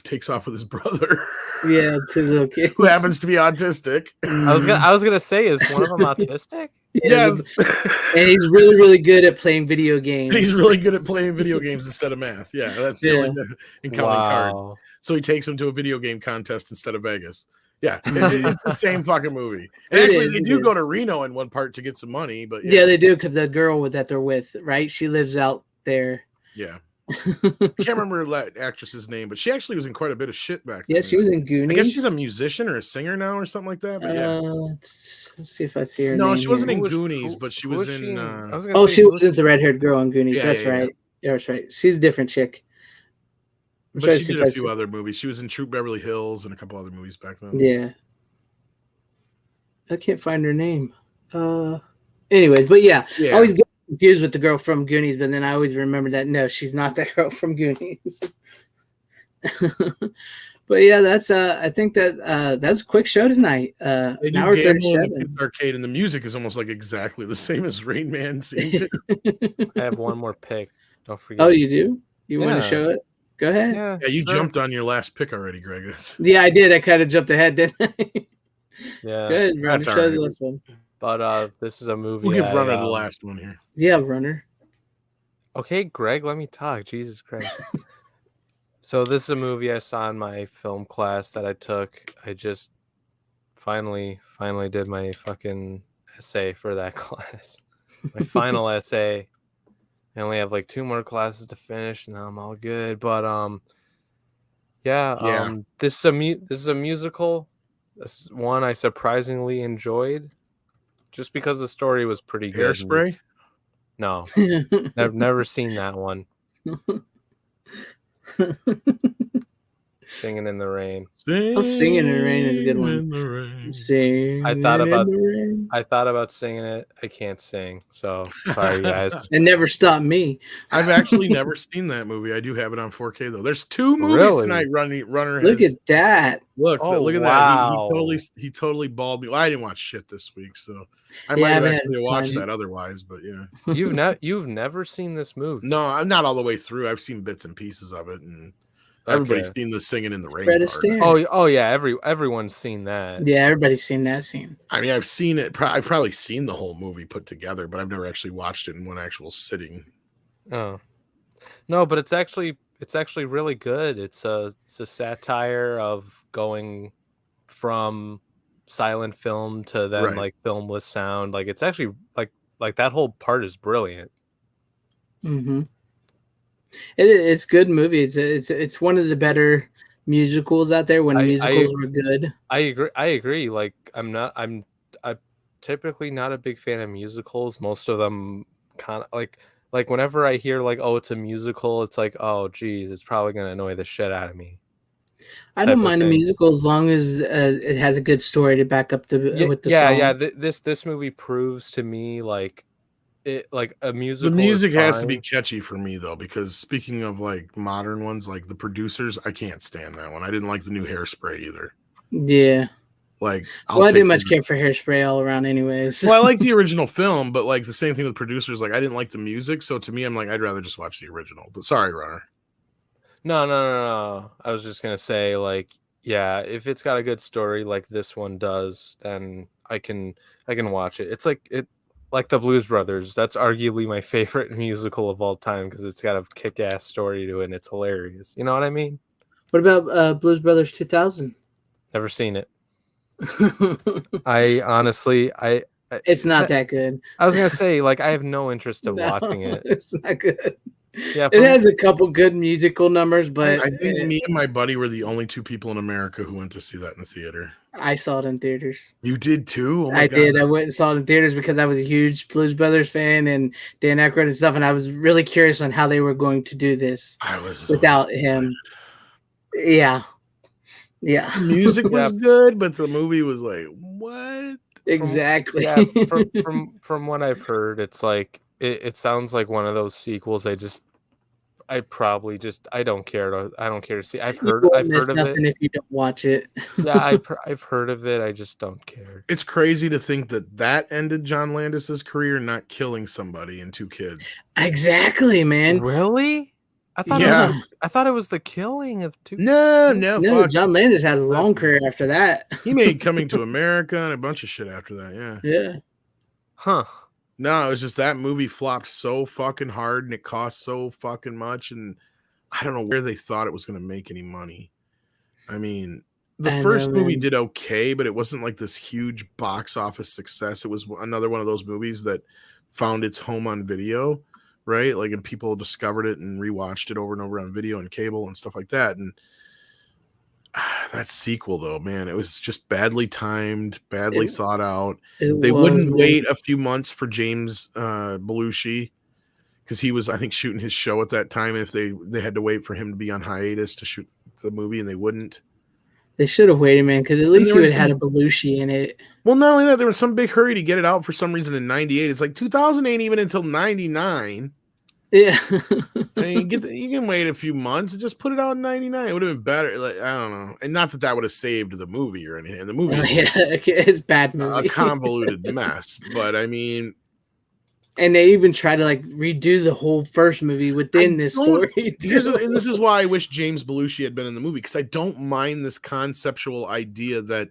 takes off with his brother. Yeah, two little kids who happens to be autistic. I was gonna say, is one of them autistic? Yes. And he's really, really good at playing video games. He's really good at playing video games instead of math. Yeah, that's the only in counting cards. So he takes him to a video game contest instead of Vegas. Yeah, it's the same fucking movie. And actually, they do go to Reno in one part to get some money, but yeah they do, because the girl that they're with, right? She lives out there. Yeah. I can't remember that actress's name, but she actually was in quite a bit of shit back then. Yeah, she was in Goonies. I guess she's a musician or a singer now or something like that. But yeah. Let's see if I see her. No, name she wasn't here. in Goonies, but she was in. She wasn't the red-haired girl in Goonies. Yeah, that's right. Yeah, that's right. She's a different chick. But she did a few other movies. She was in Troop Beverly Hills and a couple other movies back then. Yeah. I can't find her name. Anyways, but yeah. I always get confused with the girl from Goonies, but then I always remember that no, she's not that girl from Goonies. But yeah, that's I think that's a quick show tonight. They do Gamble in the Arcade, and the music is almost like exactly the same as Rain Man scene. I have one more pick. Don't forget. Oh, you do? You want to show it? Go ahead. Yeah, you jumped on your last pick already, Greg. Yeah, I did. I kind of jumped ahead, didn't I? Yeah. Good. Runner, show the last one. But this is a movie. We'll give Runner the last one here. Yeah, Runner. Okay, Greg, let me talk. Jesus Christ. So this is a movie I saw in my film class that I took. I just finally did my fucking essay for that class. My final essay. I only have like 2 more classes to finish, and now I'm all good. But this is a musical. This is one I surprisingly enjoyed, just because the story was pretty good. Hairspray? No, I've never seen that one. Singing in the Rain. Singing in the Rain is a good one. I thought about singing it. I can't sing, so sorry guys. It never stopped me. I've actually never seen that movie. I do have it on 4K though. There's 2 movies tonight. Runner. Look at that. Look at that. He totally balled me. Well, I didn't watch shit this week, so I might have actually watched that otherwise. But yeah, you've never seen this movie? No, I'm not all the way through. I've seen bits and pieces of it, and Everybody's seen the singing in the rain Fred part. Astaire. Oh yeah, everyone's seen that. Yeah, everybody's seen that scene. I mean, I've seen it. I've probably seen the whole movie put together, but I've never actually watched it in one actual sitting. Oh no, but it's actually really good. It's a satire of going from silent film to then Right. like film with sound. Like it's actually like that whole part is brilliant. Mm-hmm. It's good movie. It's one of the better musicals out there when musicals were good. I agree. Like I'm typically not a big fan of musicals. Most of them kind of like whenever I hear like, oh, it's a musical, it's like, oh geez, it's probably gonna annoy the shit out of me. I don't mind a musical as long as it has a good story to back up with the songs. Yeah. This movie proves to me like it like a musical. The music has to be catchy for me though, because speaking of like modern ones, like The Producers, I can't stand that one. I didn't like the new Hairspray either. Yeah. Like, I didn't much care for Hairspray all around anyways. Well, I like the original film, but like the same thing with Producers, like I didn't like the music, so to me, I'm like, I'd rather just watch the original. But sorry, Runner. No. I was just gonna say, like, yeah, if it's got a good story like this one does, then I can watch it. It's like the Blues Brothers. That's arguably my favorite musical of all time because it's got a kick-ass story to it and it's hilarious. You know what I mean? What about Blues Brothers 2000? Never seen it. I honestly, it's not that good. I was gonna say, like, I have no interest in watching it. It's not good. Yeah, it has a couple good musical numbers, but I think me and my buddy were the only two people in America who went to see that in the theater. I saw it in theaters. You did too? Oh my God. did. I went and saw it in theaters because I was a huge Blues Brothers fan and Dan Aykroyd and stuff, and I was really curious on how they were going to do this without him. Yeah. The music was good, but the movie was like, what? Exactly. From what I've heard, it's like it sounds like one of those sequels. I don't care to see. I've heard of it. If you don't watch it. Yeah, I've heard of it. I just don't care. It's crazy to think that ended John Landis's career, not killing somebody and 2 kids. Exactly, man. Really? I thought it was the killing of 2. No. John Landis had a long career after that. He made Coming to America and a bunch of shit after that. Yeah. Huh. No, it was just that movie flopped so fucking hard and it cost so fucking much, and I don't know where they thought it was going to make any money. I mean, the first movie did okay, but it wasn't like this huge box office success. It was another one of those movies that found its home on video, right? Like, and people discovered it and rewatched it over and over on video and cable and stuff like that. And that sequel, though, man, it was just badly timed, badly thought out. They wouldn't wait a few months for James Belushi because he was, I think, shooting his show at that time. If they had to wait for him to be on hiatus to shoot the movie, and they wouldn't. They should have waited, man, because at least he would have had a Belushi in it. Well, not only that, there was some big hurry to get it out for some reason in '98. It's like 2000 ain't even until '99. Yeah. I mean, you can wait a few months and just put it out in '99. It would have been better. Like, I don't know. And not that would have saved the movie or anything. The movie it's bad movie. A convoluted mess. But I mean, and they even try to like redo the whole first movie within this story. And this is why I wish James Belushi had been in the movie, because I don't mind this conceptual idea that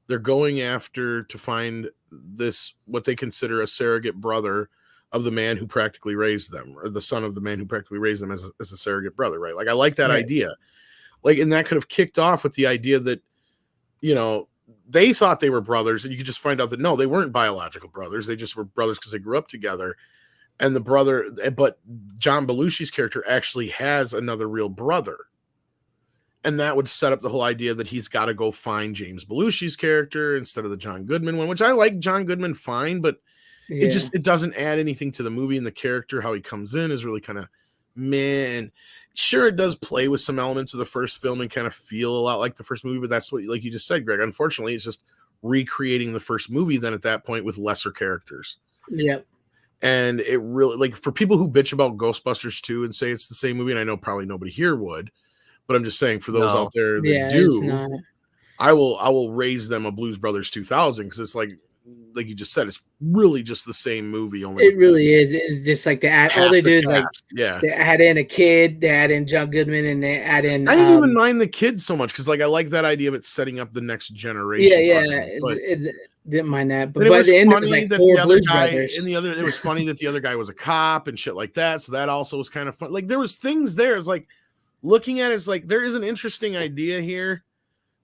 they're going after to find this, what they consider a surrogate brother of the man who practically raised them, or the son of the man who practically raised them as a surrogate brother, right? Like, I like that idea. Like, and that could have kicked off with the idea that, you know, they thought they were brothers, and you could just find out that no, they weren't biological brothers. They just were brothers because they grew up together. And but John Belushi's character actually has another real brother. And that would set up the whole idea that he's got to go find James Belushi's character instead of the John Goodman one, which I like John Goodman fine, but it doesn't add anything to the movie, and the character, how he comes in, is really kind of man. Sure, it does play with some elements of the first film and kind of feel a lot like the first movie, but that's what, like you just said, Greg, unfortunately, it's just recreating the first movie then at that point with lesser characters. Yep. And it really, like, for people who bitch about Ghostbusters 2 and say it's the same movie, and I know probably nobody here would, but I'm just saying for those out there that do, I will raise them a Blues Brothers 2000, because it's like, like you just said, it's really just the same movie. Only It really is. It's just like all they do is like yeah, they add in a kid, they add in John Goodman, and they add in. I didn't even mind the kids so much because like I like that idea of it setting up the next generation. Didn't mind that, but it by was the end, it funny was like that 4 the other Blues guy Brothers. and it was funny that the other guy was a cop and shit like that. So that also was kind of fun. Like there was things there. It's like looking at it's like there is an interesting idea here,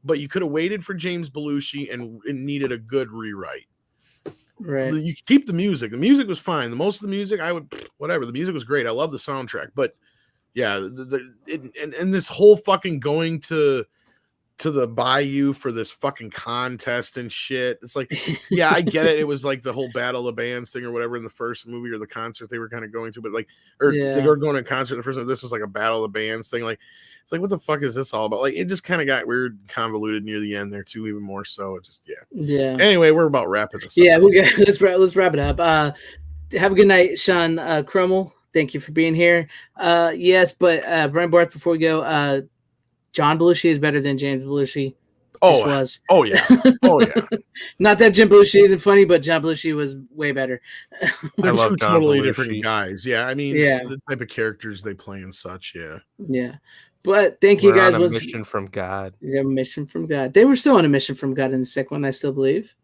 but you could have waited for James Belushi and it needed a good rewrite. Right. You keep the music. The music was fine. Most of the music, whatever. The music was great. I love the soundtrack, but yeah, and this whole fucking going to the bayou for this fucking contest and shit. It's like, yeah, I get it. It was like the whole Battle of Bands thing or whatever in the first movie or the concert they were kind of going to, but like, they were going to a concert in the first one. This was like a Battle of Bands thing. Like, it's like, what the fuck is this all about? Like, it just kind of got weird, convoluted near the end there too, even more so. It just, yeah. Anyway, we're about wrapping this up. Yeah, let's wrap it up. Have a good night, Sean Crummel. Thank you for being here. Yes, but Brian Barth, before we go, John Belushi is better than James Belushi. Was. Oh yeah. Not that Jim Belushi isn't funny, but John Belushi was way better. They're two totally different guys. Yeah, I mean, the type of characters they play and such. Yeah. Yeah, but thank you guys. On a mission from God. They're a mission from God. They were still on a mission from God in the second one, I still believe.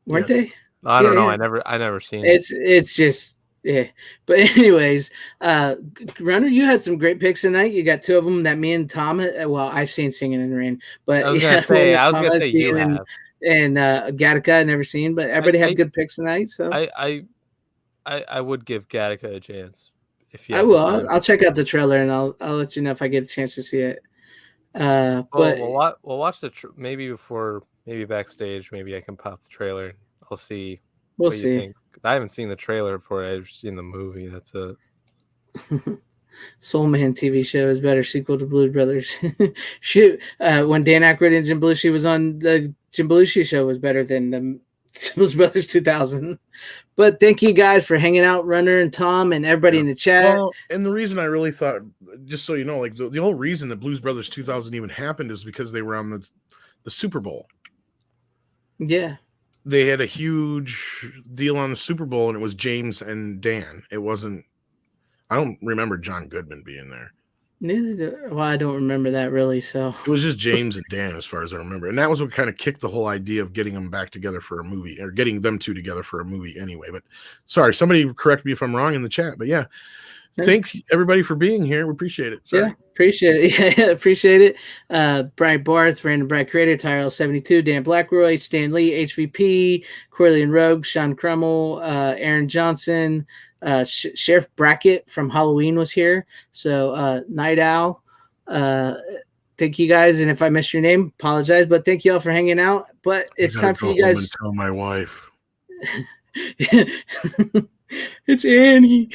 Weren't they? I don't know. I never seen it. It's just. Yeah, but anyways, Runner, you had some great picks tonight. You got 2 of them that me and Tom. I've seen Singing in the Rain, but I was gonna say you have. And Gattaca, I never seen, but everybody had good picks tonight. So I would give Gattaca a chance. If you, I will. I'll check out the trailer and I'll let you know if I get a chance to see it. But we'll watch maybe backstage. Maybe I can pop the trailer. I'll see. We'll see. Think. I haven't seen the trailer before. I've seen the movie. That's it. Soul Man TV show is better sequel to Blues Brothers. Shoot, when Dan Aykroyd and Jim Belushi was on the Jim Belushi show was better than the Blues Brothers 2000. But thank you guys for hanging out, Runner and Tom and everybody in the chat. Well, and the reason I really thought, just so you know, like the whole reason that Blues Brothers 2000 even happened is because they were on the Super Bowl. Yeah. They had a huge deal on the Super Bowl, and it was James and Dan. It wasn't. I don't remember John Goodman being there. I don't remember that really. So it was just James and Dan, as far as I remember, and that was what kind of kicked the whole idea of getting them back together for a movie, or getting them two together for a movie, anyway. But sorry, somebody correct me if I'm wrong in the chat. But yeah. Thanks everybody for being here. We appreciate it. Sorry. Yeah, appreciate it. Yeah, appreciate it. Brian Barth, Random Brad Creator, Tyrell 72, Dan Blackroy, Stan Lee, HVP, Corleone Rogue, Sean Crummel, Aaron Johnson, Sheriff Brackett from Halloween was here. So Night Owl. Thank you guys, and if I missed your name, apologize. But thank you all for hanging out. But it's time for you guys. Tell my wife. It's Annie.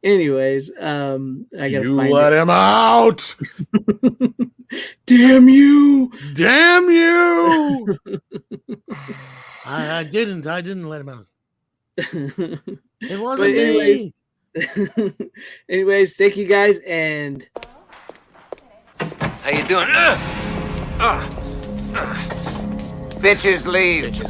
Anyways, I gotta let him out. Damn you! I didn't let him out. It wasn't me. Anyways, thank you guys, and how you doing? Bitches leave.